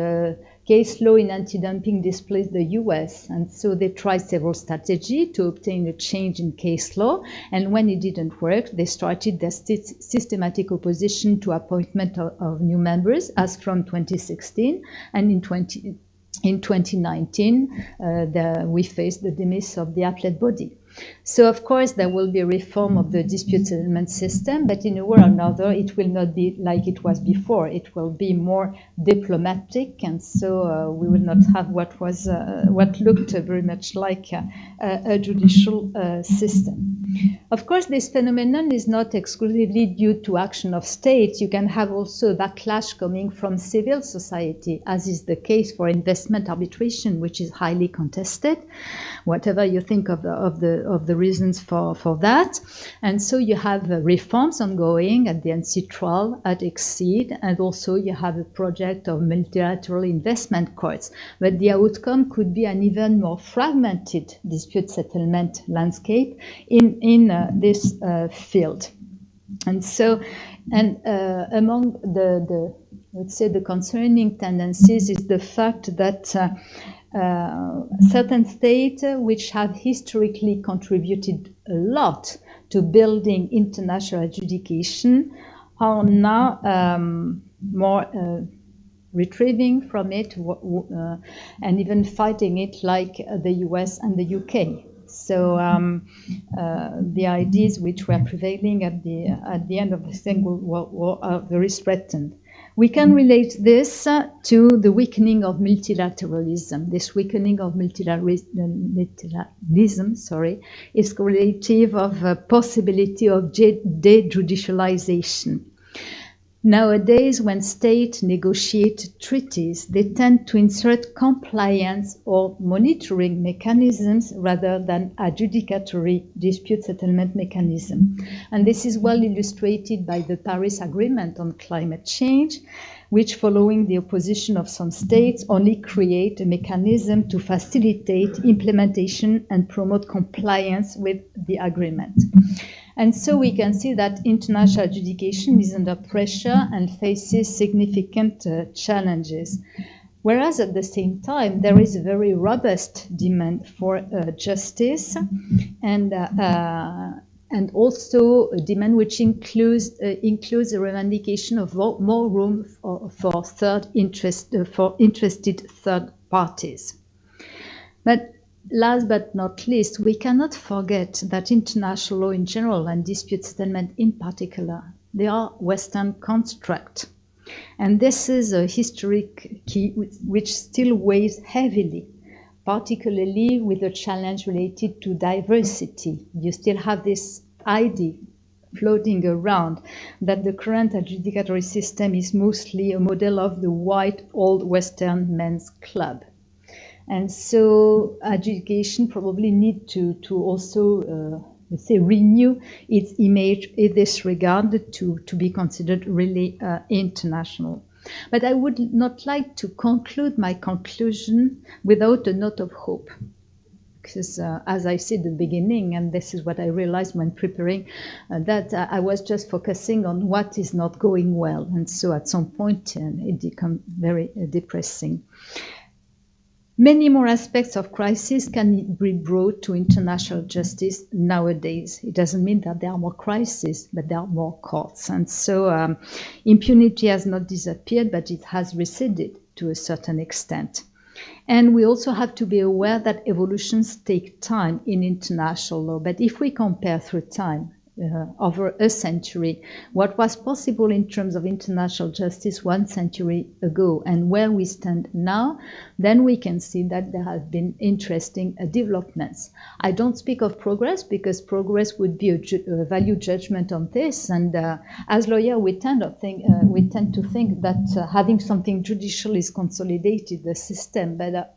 case law in anti-dumping displaced the US, and so they tried several strategies to obtain a change in case law, and when it didn't work, they started their systematic opposition to appointment of new members as from 2016, and in 2019 we faced the demise of the appellate body. So of course there will be a reform of the dispute settlement system, but in a way or another it will not be like it was before. It will be more diplomatic, and so we will not have what looked very much like a judicial system. Of course, this phenomenon is not exclusively due to action of states. You can have also a backlash coming from civil society, as is the case for investment arbitration, which is highly contested, whatever you think of the reasons for that. And so you have reforms ongoing at the NCTRAL, at Exceed, and also you have a project of multilateral investment courts. But the outcome could be an even more fragmented dispute settlement landscape in this field. And so, among the let's say the concerning tendencies is the fact that certain states which have historically contributed a lot to building international adjudication are now more retrieving from it and even fighting it, like the US and the UK. So the ideas which were prevailing at the end of the Second World War are very threatened. We can relate this to the weakening of multilateralism. This weakening of multilateralism, is correlative of a possibility of de-judicialization. Nowadays, when states negotiate treaties, they tend to insert compliance or monitoring mechanisms rather than adjudicatory dispute settlement mechanism. And this is well illustrated by the Paris Agreement on climate change, which, following the opposition of some states, only create a mechanism to facilitate implementation and promote compliance with the agreement. And so we can see that international adjudication is under pressure and faces significant challenges. Whereas at the same time, there is a very robust demand for justice and also a demand which includes a revendication of more room for interested third parties. But last but not least, we cannot forget that international law in general and dispute settlement in particular, they are Western construct. And this is a historic key which still weighs heavily, particularly with the challenge related to diversity. You still have this idea floating around that the current adjudicatory system is mostly a model of the white old Western men's club. And so adjudication probably need to also, let's say, renew its image in this regard to be considered really international. But I would not like to conclude my conclusion without a note of hope. Because as I said at the beginning, and this is what I realized when preparing, that I was just focusing on what is not going well. And so at some point it became very depressing. Many more aspects of crisis can be brought to international justice nowadays. It doesn't mean that there are more crises, but there are more courts. And so impunity has not disappeared, but it has receded to a certain extent. And we also have to be aware that evolutions take time in international law. But if we compare through time, over a century, what was possible in terms of international justice 1 century ago and where we stand now, then we can see that there have been interesting developments. I don't speak of progress because progress would be a value judgment on this, and as lawyers we tend to think that having something judicial is consolidated the system, but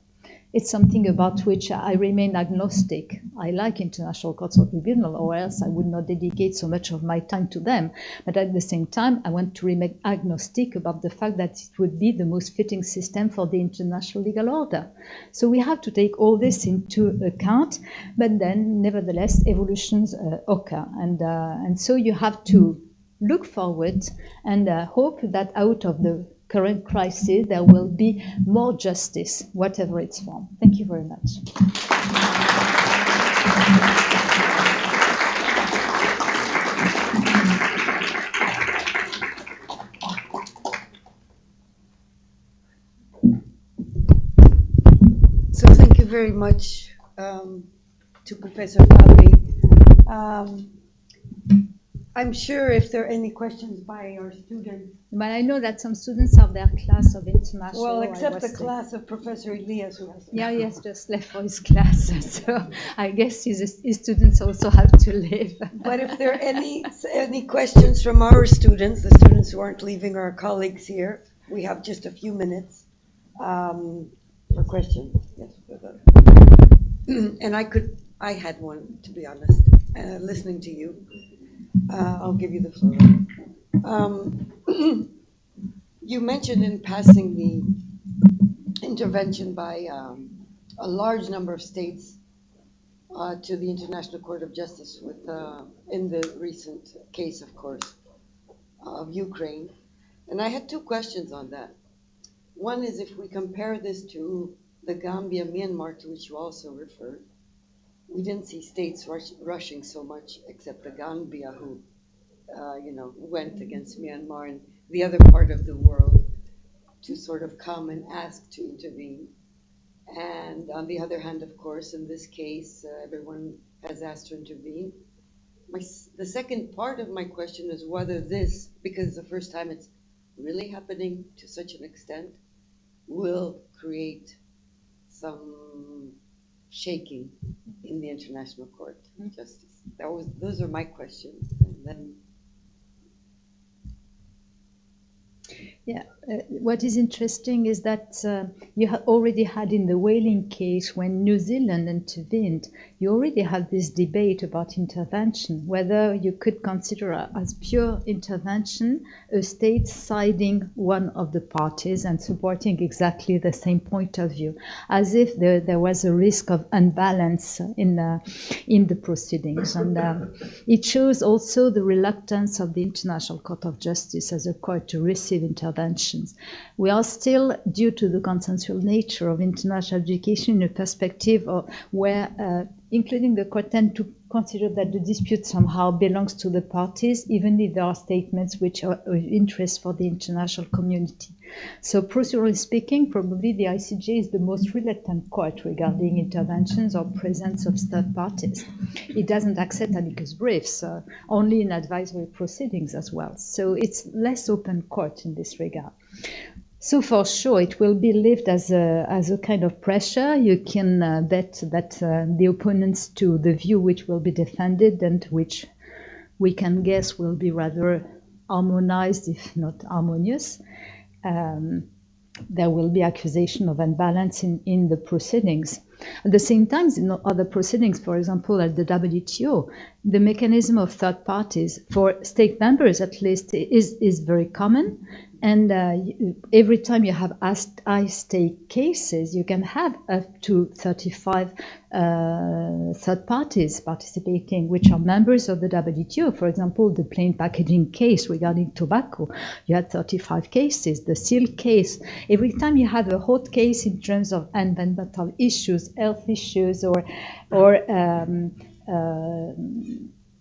it's something about which I remain agnostic. I like international courts of tribunal, or else I would not dedicate so much of my time to them. But at the same time, I want to remain agnostic about the fact that it would be the most fitting system for the international legal order. So we have to take all this into account, but then nevertheless evolutions occur. And so you have to look forward and hope that out of the current crisis, there will be more justice, whatever its form. Thank you very much. So thank you very much to Professor Fabri. I'm sure if there are any questions by our students. But I know that some students have their class of international. Well, except the class of Professor Elias, who has. Yeah, yes, just left for his class. So I guess his students also have to leave. But if there are any questions from our students, the students who aren't leaving, our colleagues here, we have just a few minutes for questions. Yes. And I had one, to be honest, listening to you. I'll give you the floor. You mentioned in passing the intervention by a large number of states to the International Court of Justice in the recent case, of course, of Ukraine. And I had two questions on that. One is if we compare this to the Gambia, Myanmar, to which you also referred, we didn't see states rushing so much, except the Gambia, who, went against Myanmar and the other part of the world to sort of come and ask to intervene. And on the other hand, of course, in this case, everyone has asked to intervene. The second part of my question is whether this, because the first time it's really happening to such an extent will create some shaking in the International Court of Justice. Those are my questions. And then Yeah, what is interesting is that you already had in the whaling case, when New Zealand intervened, you already had this debate about intervention, whether you could consider as pure intervention a state siding one of the parties and supporting exactly the same point of view, as if there was a risk of unbalance in the proceedings. And it shows also the reluctance of the International Court of Justice as a court to receive interventions. We are still, due to the consensual nature of international adjudication, in a perspective where, including the court, tend to consider that the dispute somehow belongs to the parties, even if there are statements which are of interest for the international community. So, procedurally speaking, probably the ICJ is the most reluctant court regarding interventions or presence of third parties. It doesn't accept amicus briefs, only in advisory proceedings as well. So it's less open court in this regard. So for sure, it will be lived as a kind of pressure. You can bet that the opponents to the view which will be defended and which we can guess will be rather harmonized, if not harmonious, there will be accusation of imbalance in the proceedings. At the same time, in other proceedings, for example, at the WTO, the mechanism of third parties for state members, at least, is very common. And every time you have high-stake cases, you can have up to 35 third parties participating, which are members of the WTO. For example, the plain packaging case regarding tobacco, you had 35 cases. The seal case, every time you have a hot case in terms of environmental issues, health issues, or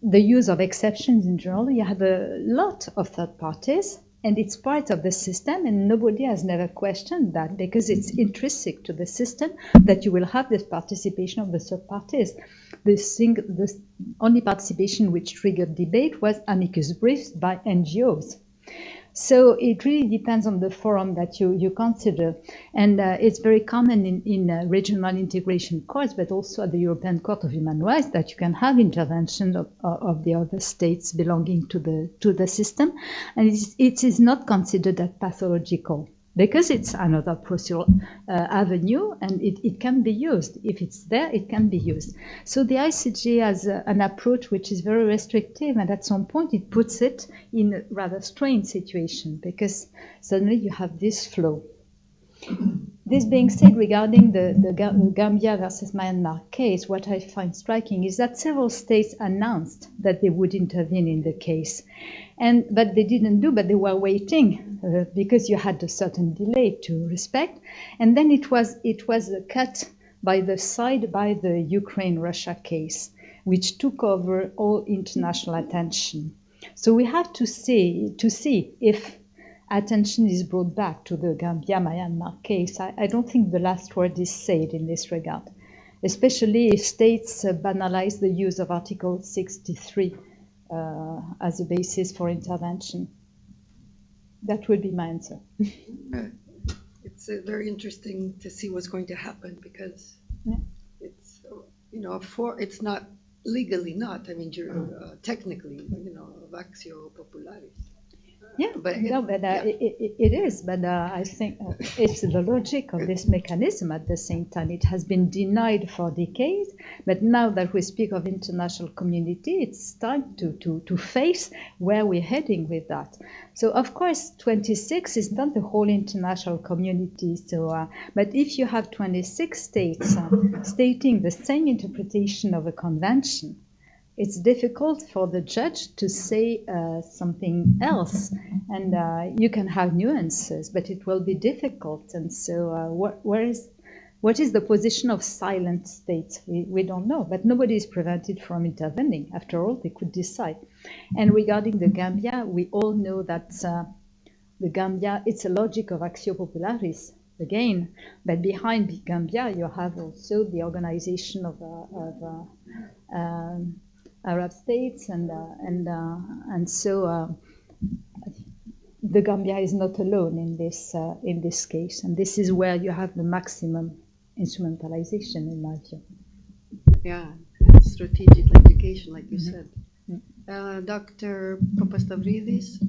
the use of exceptions in general, you have a lot of third parties. And it's part of the system, and nobody has never questioned that, because it's intrinsic to the system that you will have this participation of the third parties. The only participation which triggered debate was amicus briefs by NGOs. So it really depends on the forum that you consider. And it's very common in regional integration courts, but also at the European Court of Human Rights, that you can have intervention of the other states belonging to the system. And it is not considered as pathological, because it's another procedural avenue, and it can be used. If it's there, it can be used. So the ICJ has an approach which is very restrictive, and at some point it puts it in a rather strange situation, because suddenly you have this flow. This being said, regarding the Gambia versus Myanmar case, what I find striking is that several states announced that they would intervene in the case. But they didn't do, but they were waiting because you had a certain delay to respect. And then it was cut by the Ukraine-Russia case, which took over all international attention. So we have to see if attention is brought back to the Gambia-Myanmar case. I don't think the last word is said in this regard, especially if states banalize the use of Article 63 as a basis for intervention. That would be my answer. It's very interesting to see what's going to happen, because it's, it's not legally not, technically, vactio popularis. Yeah, it is. But I think it's the logic of this mechanism. At the same time, it has been denied for decades. But now that we speak of international community, it's time to face where we're heading with that. So, of course, 26 is not the whole international community. So, but if you have 26 states stating the same interpretation of a convention, it's difficult for the judge to say something else, and you can have nuances, but it will be difficult. And so, what is the position of silent states? We don't know, but nobody is prevented from intervening. After all, they could decide. And regarding the Gambia, we all know that the Gambia, it's a logic of actio popularis again, but behind Gambia, you have also the organization of Arab states, and so the Gambia is not alone in this case, and this is where you have the maximum instrumentalization, in my view. Yeah, strategic education, like you said. Dr. Papastavridis,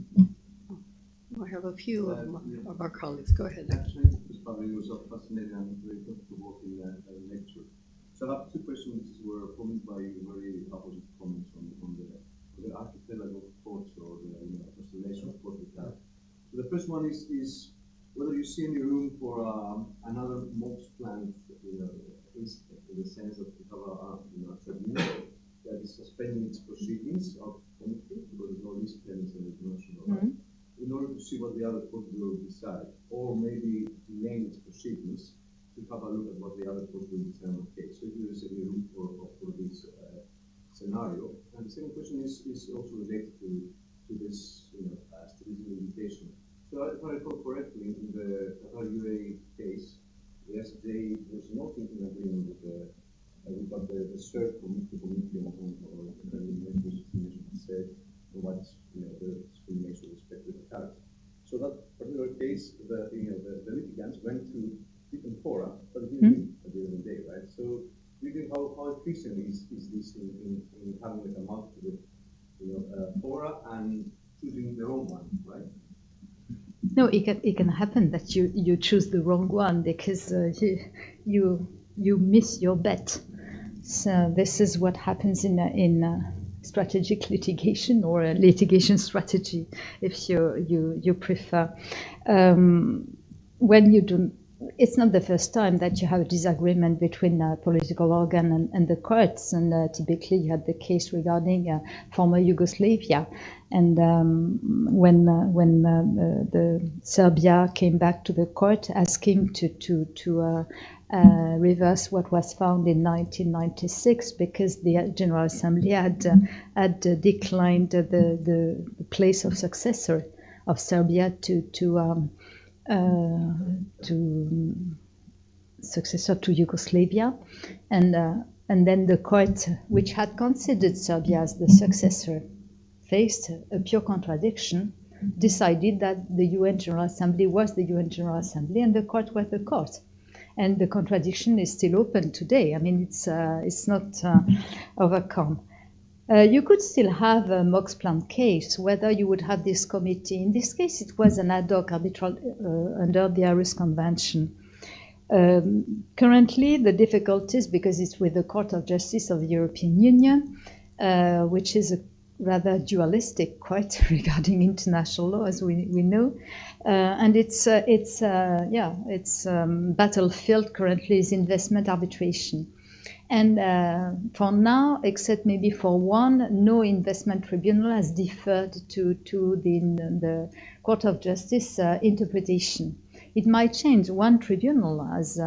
I have a few of our colleagues. Go ahead. Actually, it was a fascinating and very thought-provoking lecture. So I have two questions which were followed by very opposite comments on the archipelago of thoughts or the constellation of thought we have. So the first one is whether you see any room for another MOX plant, incident, in the sense that we have a tribunal that is suspending its proceedings of committee because there's no least payments in the international right, in order to see what the other court will decide, or maybe name its proceedings to have a look at what the other court will decide on the case. So if there is any room for this scenario. And the second question is also related to this strategic limitation. So if I recall correctly, in the Qatar UAE case, the SJ was not in agreement with what the third committee on discrimination said, or what's the discrimination with respect to the character. So that particular case, the litigants went to different fora, but it didn't win at the end of the day, right? So do you think how efficient is this in having like a multitude of fora and choosing the wrong one, right? No, it can happen that you choose the wrong one because you miss your bet. So this is what happens in strategic litigation or a litigation strategy, if you prefer. When you do, it's not the first time that you have a disagreement between a political organ and the courts, and typically you had the case regarding former Yugoslavia. And when the Serbia came back to the court asking to reverse what was found in 1996 because the General Assembly had declined the place of successor of Serbia to successor to Yugoslavia, and then the court, which had considered Serbia as the successor, faced a pure contradiction, decided that the UN General Assembly was the UN General Assembly and the court was the court. And the contradiction is still open today. I mean, it's not overcome. You could still have a Mox Plant case, whether you would have this committee. In this case, it was an ad hoc arbitral under the Aarhus Convention. Currently, the difficulties, because it's with the Court of Justice of the European Union, which is a rather dualistic court regarding international law, as we know, and its battlefield currently is investment arbitration. And for now, except maybe for one, no investment tribunal has deferred to the Court of Justice interpretation. It might change. One tribunal has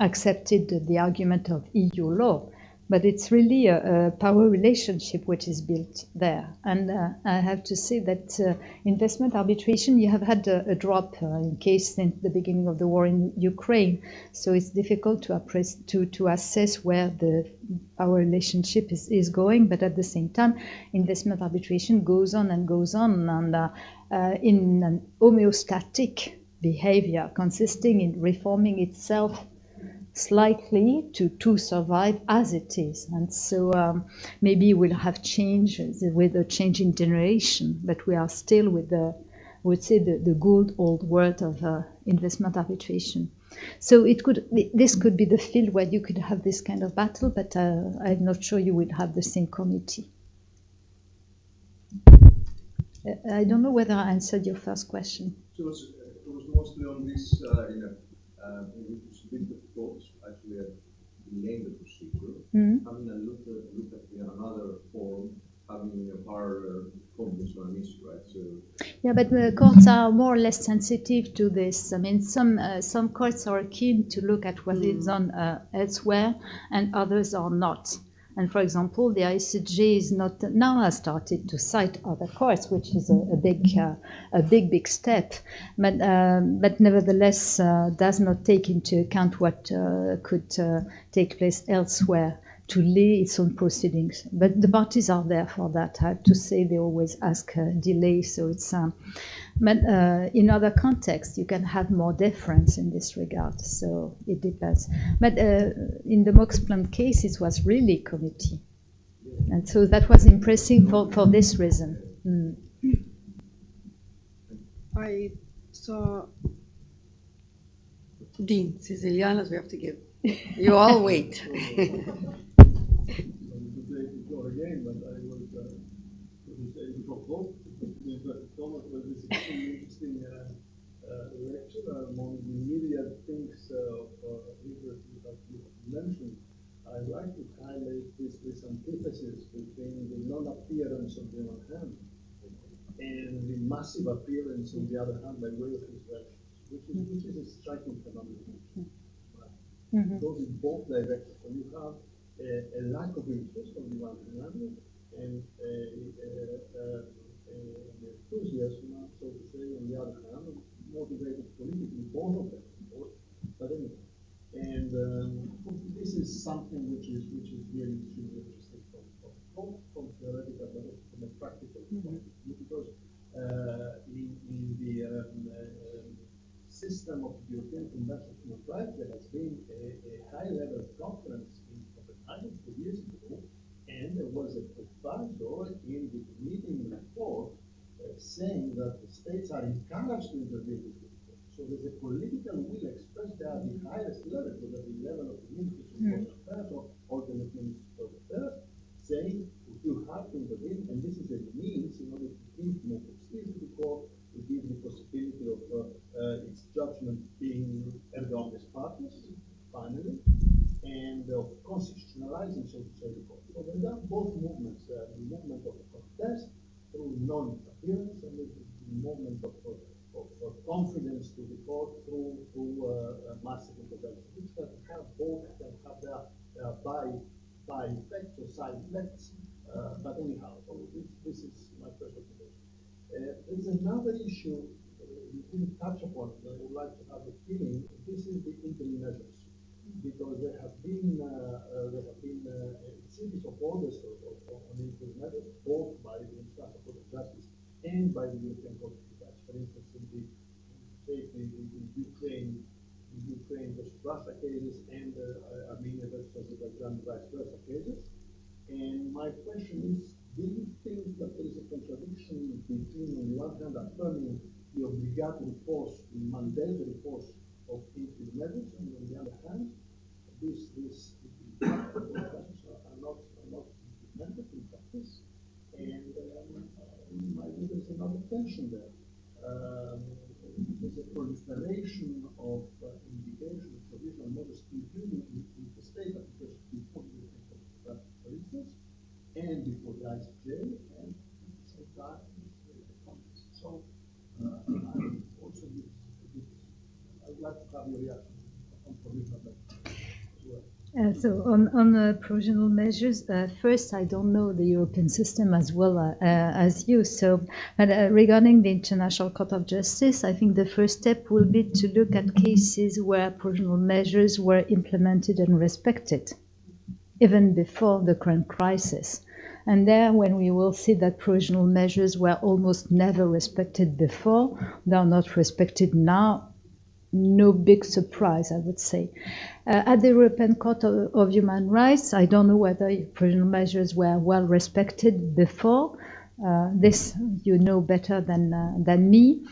accepted the argument of EU law, but it's really a power relationship which is built there. And I have to say that investment arbitration, you have had a drop in case since the beginning of the war in Ukraine. So it's difficult to assess where the power relationship is going. But at the same time, investment arbitration goes on and goes on, and in an homeostatic behavior consisting in reforming itself slightly to survive as it is. And so maybe we'll have change with a change in generation, but we are still with the good old world of investment arbitration. So this could be the field where you could have this kind of battle, but I'm not sure you would have the same committee. I don't know whether I answered your first question. So it was mostly on this, with the thoughts actually name the procedure, having a look at another form, having a parallel conference on an issue, right? So yeah, but the courts are more or less sensitive to this. I mean, some courts are keen to look at what is done elsewhere, and others are not. And for example, the ICJ is not now has started to cite other courts, which is a big step, but nevertheless does not take into account what could take place elsewhere. lay its own proceedings. But the parties are there for that. I have to say they always ask delay, so it's. But in other contexts, you can have more deference in this regard. So it depends. But in the Moxplan case, it was really committee, and so that was impressive for this reason. Mm. I saw Dean Sicilianas, we have to give. You all wait. Thomas was this extremely interesting lecture among the myriad things of interest that you mentioned. I'd like to highlight this antithesis between the non-appearance on the one hand and the massive appearance on the other hand by way of his lectures, which is a striking phenomenon. It goes in both directions. So you have a lack of interest on the one hand and enthusiasm, so to say, on the other hand, motivated politically, both of them, but anyway. And this is something which is really extremely interesting both from theoretical but also from a practical point of view, because in the system of the European Convention on Human Rights, there has been a high-level conference in Copenhagen 2 years ago, and there was a proviso in the meeting report saying that the states are encouraged to intervene in this report. So there's a political will expressed there at the highest level, whether the level of the Ministers of Foreign Affairs or alternate Ministers of Affairs, saying you have to intervene, and this is a means in order to give more prestige to the court, to give the possibility of its judgment being erga omnes partes, finally, and of constitutionalizing, so to say, the court. So there are both movements, the movement of contest through non-interference and the movement of confidence to the court through massive intervention, which can have both, can have their by effects or side effects. But anyhow, so this is my first observation. There's another issue you didn't touch upon that I would like to have a feeling. This is the interim measures, because there have been a series of orders on interim measures, both by the International Court of Justice and by the European Court of Human Rights. For instance, in the Ukraine versus Russia cases and Armenia versus Azerbaijan vice versa cases. And my question is, do you think that there is a contradiction between, on the one hand, affirming the obligatory force, the mandatory force of interim measures, and on the other hand, these are not implemented in practice, and there's another tension there. There's a proliferation of indication of provisional measures, including in the state applications before the European Court of Justice, for instance, and before the ICJ, and at the same time, the context. So, I'd like to have your reaction on provisional measures as well. So on provisional measures, first, I don't know the European system as well as you. So, but regarding the International Court of Justice, I think the first step will be to look at cases where provisional measures were implemented and respected, even before the current crisis. And there, when we will see that provisional measures were almost never respected before, they are not respected now, no big surprise, I would say. At the European Court of Human Rights, I don't know whether provisional measures were well respected before. This you know better than me.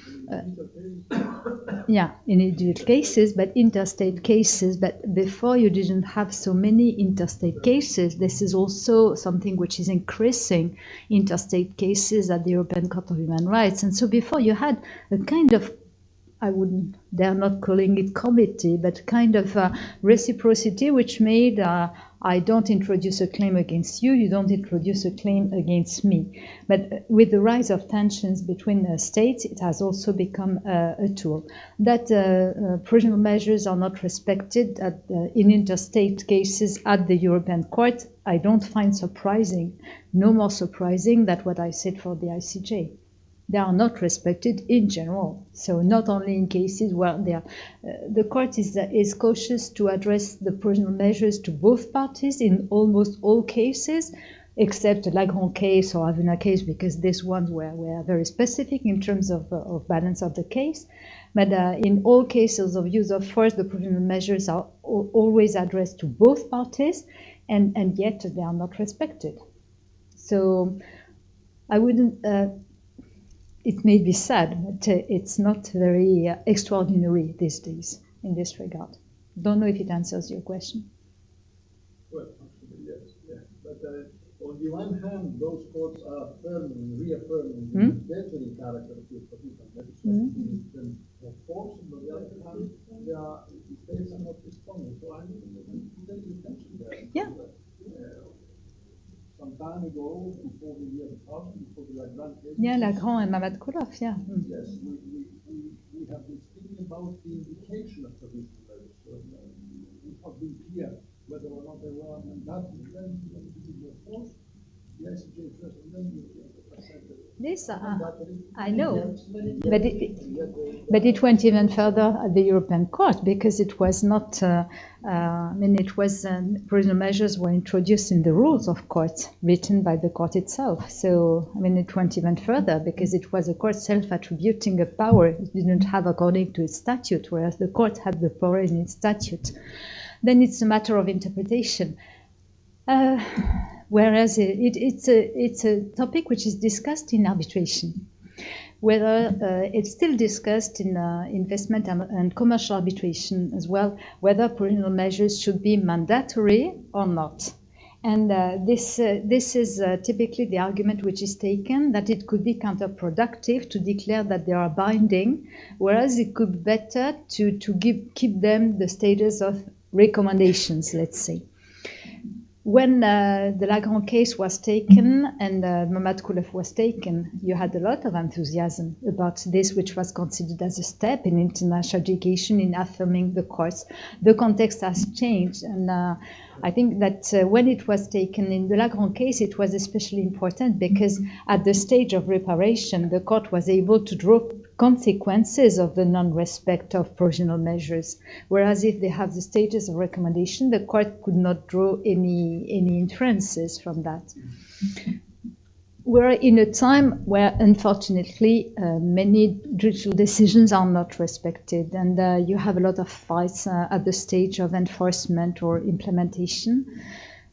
Yeah, in individual cases, but interstate cases. But before you didn't have so many interstate cases. This is also something which is increasing, interstate cases at the European Court of Human Rights. And so before you had a kind of, I wouldn't dare not calling it committee, but kind of reciprocity, which made I don't introduce a claim against you, you don't introduce a claim against me. But with the rise of tensions between states, it has also become a tool. That provisional measures are not respected in interstate cases at the European Court, I don't find surprising, no more surprising than what I said for the ICJ. they are not respected in general. So not only in cases where they are, the court is cautious to address the provisional measures to both parties in almost all cases, except the Lagrange case or Avena case, because these ones were very specific in terms of balance of the case. But in all cases of use of force, the provisional measures are always addressed to both parties, and yet they are not respected. So I wouldn't, it may be sad, but it's not very extraordinary these days in this regard. Don't know if it answers your question. Well, actually, yes, yeah. But on the one hand, those courts are reaffirming the mandatory character of the provisional measures, them enforced. On the other hand, the states are not responding. So I mean, there is a tension there. Yeah. Some time ago, before the year 2000, before the Lagrange case. Yeah, Lagrange and Mamad Koulaf, yeah. Yes, we have been speaking about the indication of provisional measures. So, it's not been clear whether or not they were mandatory. Then the force, the ICJ first, and then the This I know, but it went even further at the European Court, because it was not. It was provisional measures were introduced in the rules of court written by the court itself. So it went even further, because it was the court self-attributing a power it didn't have according to its statute, whereas the court had the power in its statute. Then it's a matter of interpretation. Whereas it's a topic which is discussed in arbitration, whether it's still discussed in investment and commercial arbitration as well, whether provisional measures should be mandatory or not. And this is typically the argument which is taken, that it could be counterproductive to declare that they are binding, whereas it could be better to keep them the status of recommendations, let's say. When the Lagrange case was taken and Mamad Koulaf was taken, you had a lot of enthusiasm about this, which was considered as a step in international education in affirming the courts. The context has changed, and I think that when it was taken in the Lagrange case, it was especially important because at the stage of reparation, the court was able to draw consequences of the non-respect of provisional measures, whereas if they have the status of recommendation, the court could not draw any inferences from that. We're in a time where, unfortunately, many judicial decisions are not respected, and you have a lot of fights at the stage of enforcement or implementation.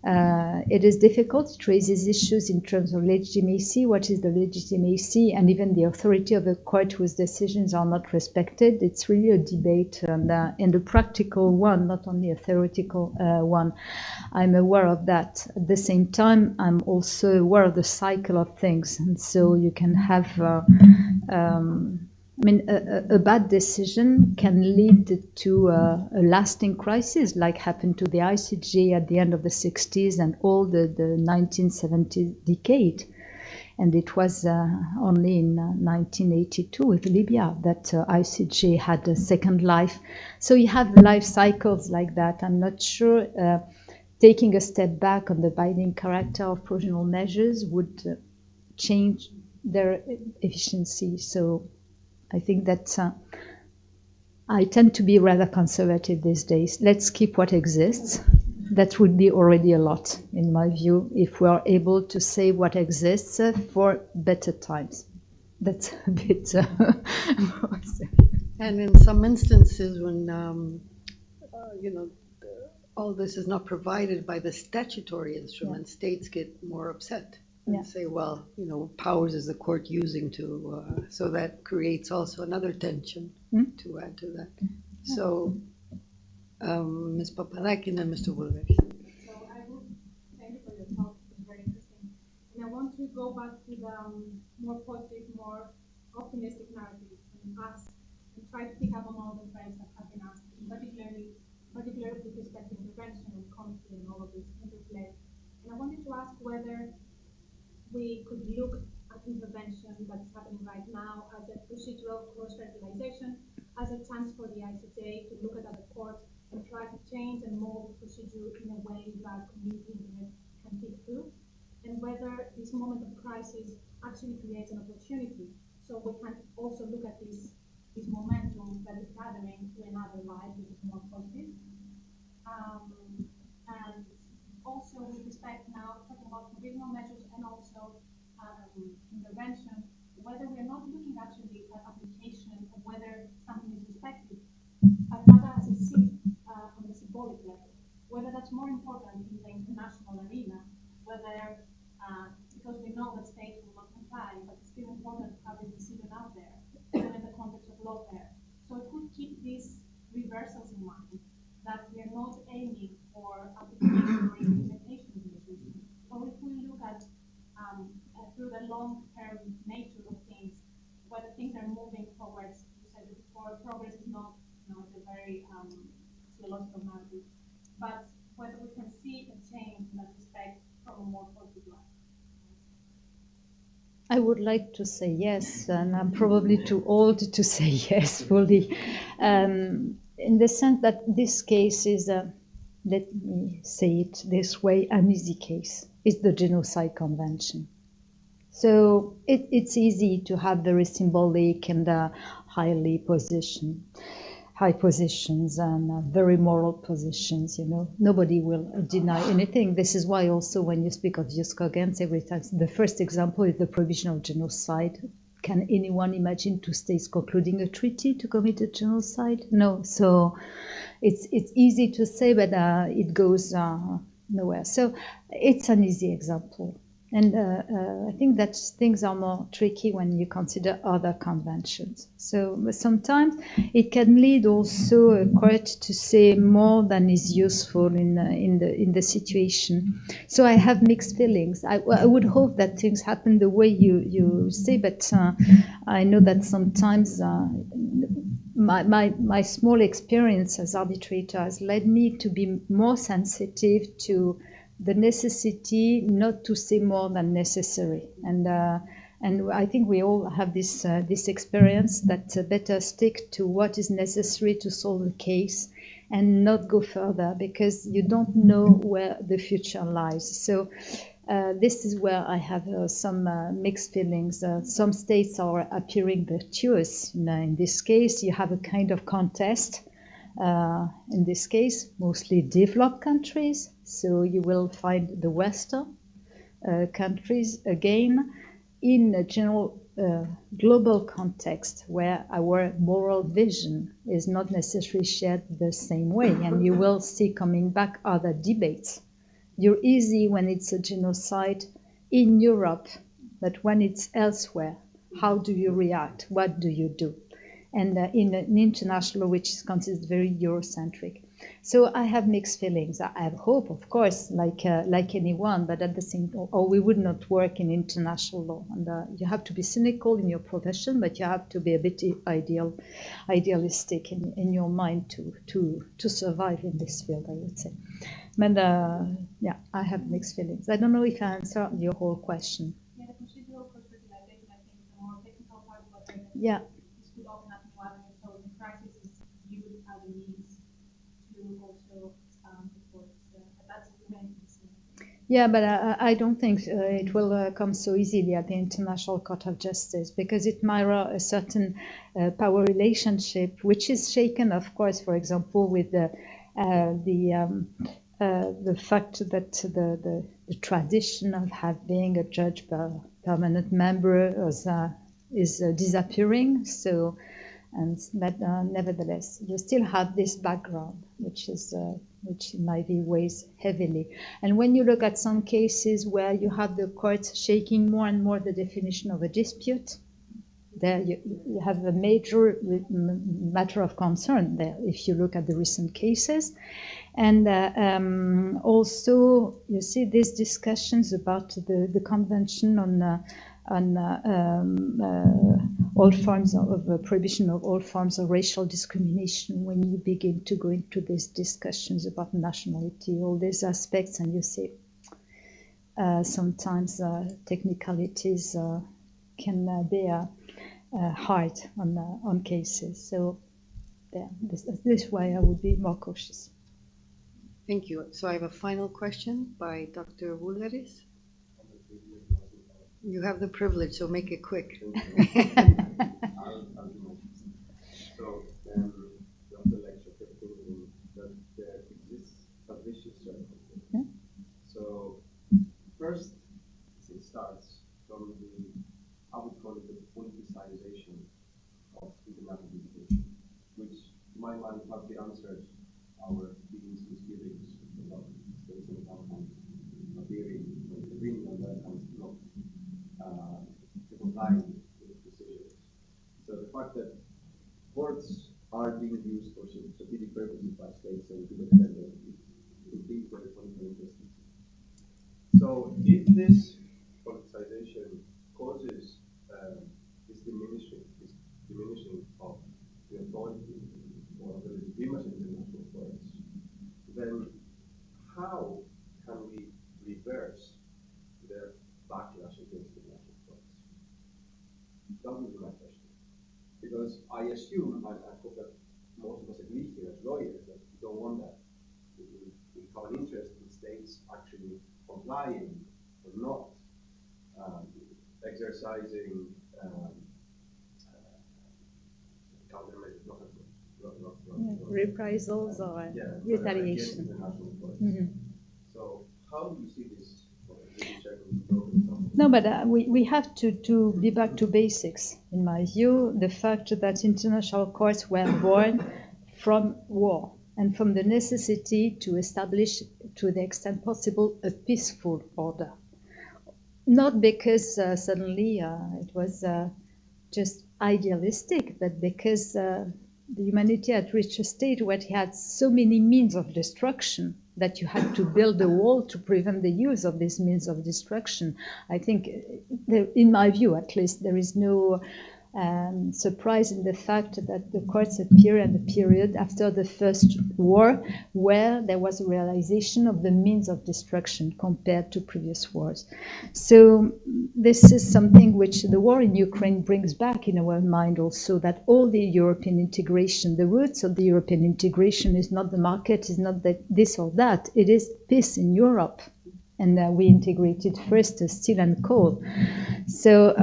It is difficult. It raises issues in terms of legitimacy. What is the legitimacy and even the authority of a court whose decisions are not respected? It's really a debate, and a practical one, not only a theoretical one. I'm aware of that. At the same time, I'm also aware of the cycle of things, and so you can have a bad decision can lead to a lasting crisis, like happened to the ICJ at the end of the 60s and all the 1970s decade. And it was only in 1982 with Libya that ICJ had a second life. So you have life cycles like that. I'm not sure taking a step back on the binding character of provisional measures would change their efficiency. So I think that I tend to be rather conservative these days. Let's keep what exists. That would be already a lot, in my view, if we are able to say what exists for better times. That's a bit... And in some instances when, all this is not provided by the statutory instrument, states get more upset. And say, well, powers is the court using to, so that creates also another tension to add to that. So, Ms. Papalakin and Mr. Woolrich. So I would thank you for your talk. It was very interesting. And I want to go back to the more positive, more optimistic narrative and try to pick up on all the threads that have been asked, particularly with respect to intervention and committee and all of this interplay. And I wanted to ask whether we could look at intervention that's happening right now as a procedural cross-fertilization, as a chance for the ICJ to look at other courts and try to change and mold the procedure in a way that community internet can feed through, and whether this moment of crisis actually creates an opportunity So we can also look at this momentum that is gathering to another light, which is more positive. And also with respect now, talking about provisional measures and also intervention, whether we are not looking actually at application of whether something is respected, but rather as a on the symbolic level, whether that's more important in the international arena, whether, because we know that states will not comply, but it's still important to have a decision out there, even in the context of lawfare. So if we keep these reversals in mind, that we are not aiming for application or implementation of measures, or if we look at through the long-term nature of things, whether things are moving towards, you said it before, progress is not, it's a very sociological narrative, but whether we can see a change in that respect from a more positive light. I would like to say yes, and I'm probably too old to say yes fully, in the sense that this case is, let me say it this way, an easy case. It's the Genocide Convention. So it's easy to have very symbolic and high positions and very moral positions, Nobody will deny anything. This is why also when you speak of jus cogens, every time the first example is the prohibition of genocide. Can anyone imagine two states concluding a treaty to commit a genocide? No. So it's easy to say, but it goes nowhere. So it's an easy example. And I think that things are more tricky when you consider other conventions. So sometimes it can lead also a court to say more than is useful in the situation. So I have mixed feelings. I would hope that things happen the way you say, but I know that sometimes my small experience as arbitrator has led me to be more sensitive to the necessity not to say more than necessary, and I think we all have this experience that better stick to what is necessary to solve the case, and not go further because you don't know where the future lies. So this is where I have some mixed feelings. Some states are appearing virtuous. In this case, you have a kind of contest. In this case, mostly developed countries. So you will find the Western countries again in a general global context where our moral vision is not necessarily shared the same way. And you will see coming back other debates. You're easy when it's a genocide in Europe, but when it's elsewhere, how do you react? What do you do? And in an international which is considered very Eurocentric. So I have mixed feelings. I have hope, of course, like anyone, but at the same time, we would not work in international law. And you have to be cynical in your profession, but you have to be a bit idealistic in your mind to survive in this field, I would say. But yeah, I have mixed feelings. I don't know if I answered your whole question. Yeah, the procedural perspective, I think the more technical part of it. Yeah. Could open up new avenues. So the crisis is viewed as a means to also towards that's the main concern. Yeah, but I don't think it will come so easily at the International Court of Justice because it mirrors a certain power relationship, which is shaken, of course, for example, with the fact that the tradition of having a judge per permanent member is disappearing. So, but nevertheless, you still have this background, which in my view weighs heavily. And when you look at some cases where you have the courts shaking more and more the definition of a dispute, there you have a major matter of concern there. If you look at the recent cases, and also you see these discussions about the convention on all forms of prohibition of all forms of racial discrimination. When you begin to go into these discussions about nationality, all these aspects, and you see sometimes technicalities can be hard on cases. So yeah, this way I would be more cautious. Thank you. So I have a final question by Dr. Vulgaris. You have the privilege, so make it quick. I'll do my best. So, throughout the lecture, kept thinking that there exists a vicious circle. Yeah. So, first, it starts from the, I would call it the politicization of international education, which, to my mind, partly answers our feelings, misgivings about states on the one hand, appearing or agreeing on that hand, not complying with decisions. So the fact that courts are being used for strategic purposes by states and to the extent that it would be for the political interests. So if this politicization causes this diminishing of the authority or the legitimacy of international courts, then how can we reverse their backlash against international courts? That would be my question. Because I assume, and I hope that most of us agree here as lawyers, that we don't want that. We have an interest in states actually complying or not exercising countermeasures, reprisals or retaliation. So how do you see this? No, but we have to be back to basics. In my view, the fact that international courts were born from war and from the necessity to establish, to the extent possible, a peaceful order. Not because suddenly it was just idealistic, but because the humanity had reached a state where it had so many means of destruction that you had to build a wall to prevent the use of these means of destruction. I think, in my view at least, there is no surprise in the fact that the courts appear in the period after the First War, where there was a realization of the means of destruction compared to previous wars. So this is something which the war in Ukraine brings back in our mind also, that all the European integration, the roots of the European integration is not the market, is not that this or that, it is peace in Europe. And we integrated first steel and coal. So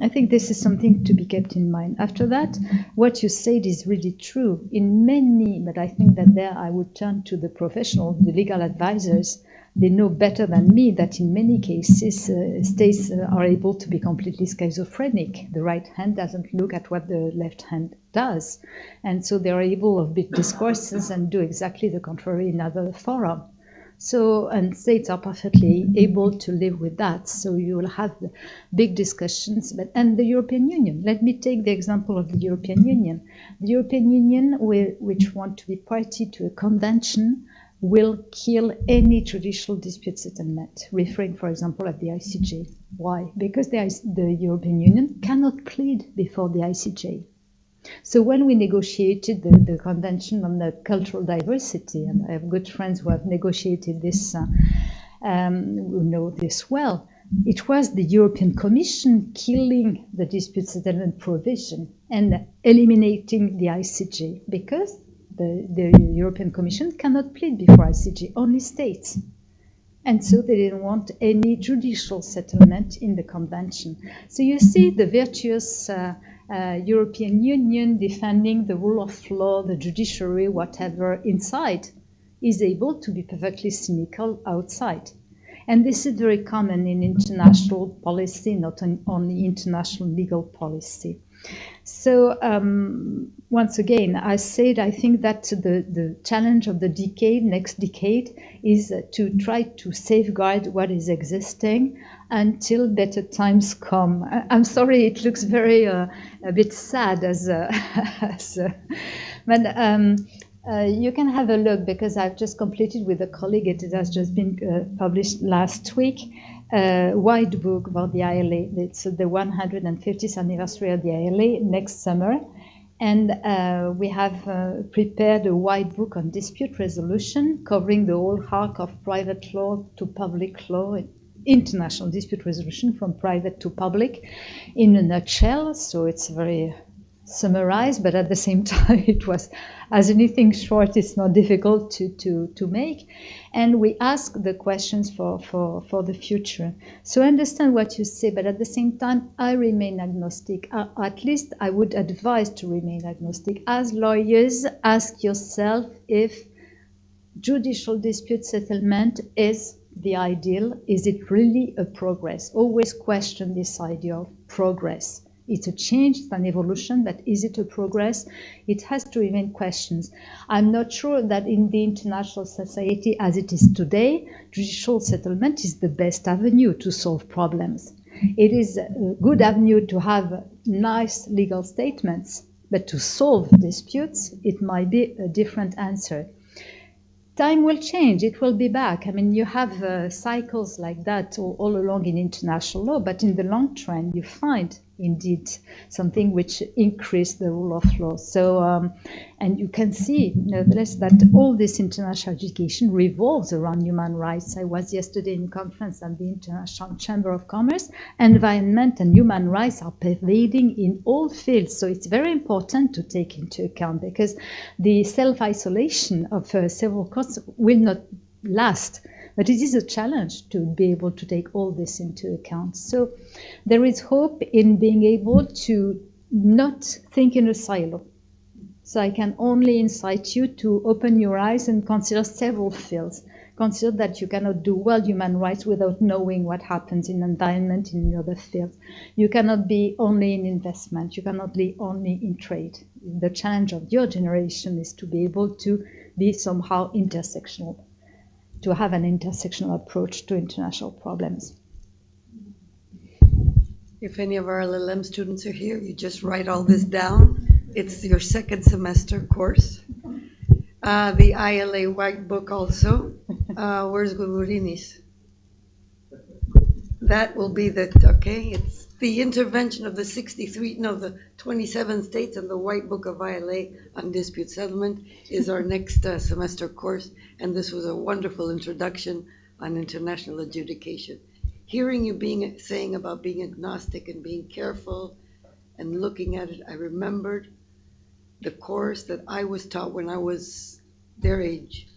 I think this is something to be kept in mind. After that, what you said is really true. In many, but I think that there I would turn to the professional, the legal advisors. They know better than me that in many cases, states are able to be completely schizophrenic. The right hand doesn't look at what the left hand does. And so they're able of big discourses and do exactly the contrary in other fora. So, and states are perfectly able to live with that. So you will have big discussions. And the European Union, let me take the example of the European Union. The European Union, which want to be party to a convention, will kill any judicial dispute settlement, referring, for example, at the ICJ. Why? Because the European Union cannot plead before the ICJ. So when we negotiated the Convention on the Cultural Diversity, and I have good friends who have negotiated this, who know this well, it was the European Commission killing the dispute settlement provision and eliminating the ICJ, because the European Commission cannot plead before ICJ, only states. And so they didn't want any judicial settlement in the Convention. So you see the virtuous European Union defending the rule of law, the judiciary, whatever, inside, is able to be perfectly cynical outside. And this is very common in international policy, not only international legal policy. So once again, I think that the challenge of the decade, next decade, is to try to safeguard what is existing until better times come. I'm sorry, it looks very a bit sad but you can have a look, because I've just completed with a colleague, it has just been published last week, white book about the ILA. It's the 150th anniversary of the ILA next summer. And we have prepared a white book on dispute resolution, covering the whole arc of private law to public law, international dispute resolution from private to public in a nutshell. So it's very summarize, but at the same time it was, as anything short, it's not difficult to make. And we ask the questions for the future. So I understand what you say, but at the same time I remain agnostic. At least I would advise to remain agnostic. As lawyers, ask yourself if judicial dispute settlement is the ideal. Is it really a progress? Always question this idea of progress. It's a change, it's an evolution, but is it a progress? It has to remain questions. I'm not sure that in the international society as it is today, judicial settlement is the best avenue to solve problems. It is a good avenue to have nice legal statements, but to solve disputes, it might be a different answer. Time will change, it will be back. I mean, you have cycles like that all along in international law, but in the long trend, you find indeed something which increased the rule of law. So, and you can see, nevertheless, that all this international education revolves around human rights. I was yesterday in a conference at the International Chamber of Commerce. Environment and human rights are pervading in all fields. So it's very important to take into account, because the self-isolation of several courts will not last. But it is a challenge to be able to take all this into account. So there is hope in being able to not think in a silo. So I can only incite you to open your eyes and consider several fields. Consider that you cannot do well human rights without knowing what happens in environment in other fields. You cannot be only in investment. You cannot be only in trade. The challenge of your generation is to be able to be somehow intersectional, to have an intersectional approach to international problems. If any of our LLM students are here, you just write all this down. It's your second semester course. The ILA White Book also. Where's Gugurinis? That will be it's the intervention of the 27 states, and the White Book of ILA on dispute settlement is our next semester course. And this was a wonderful introduction on international adjudication. Hearing you saying about being agnostic and being careful and looking at it, I remembered the course that I was taught when I was their age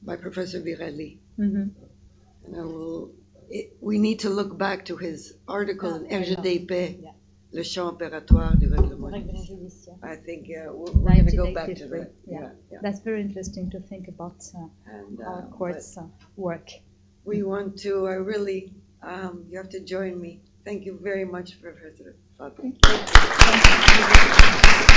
by Professor Virali. Mm-hmm. And we need to look back to his article in RGDP, Le champ opératoire du règlement judiciaire. I think we're going to go back to that. Yeah. That's very interesting to think about our court's work. We want to really, you have to join me. Thank you very much, Professor Fatou. Thank you.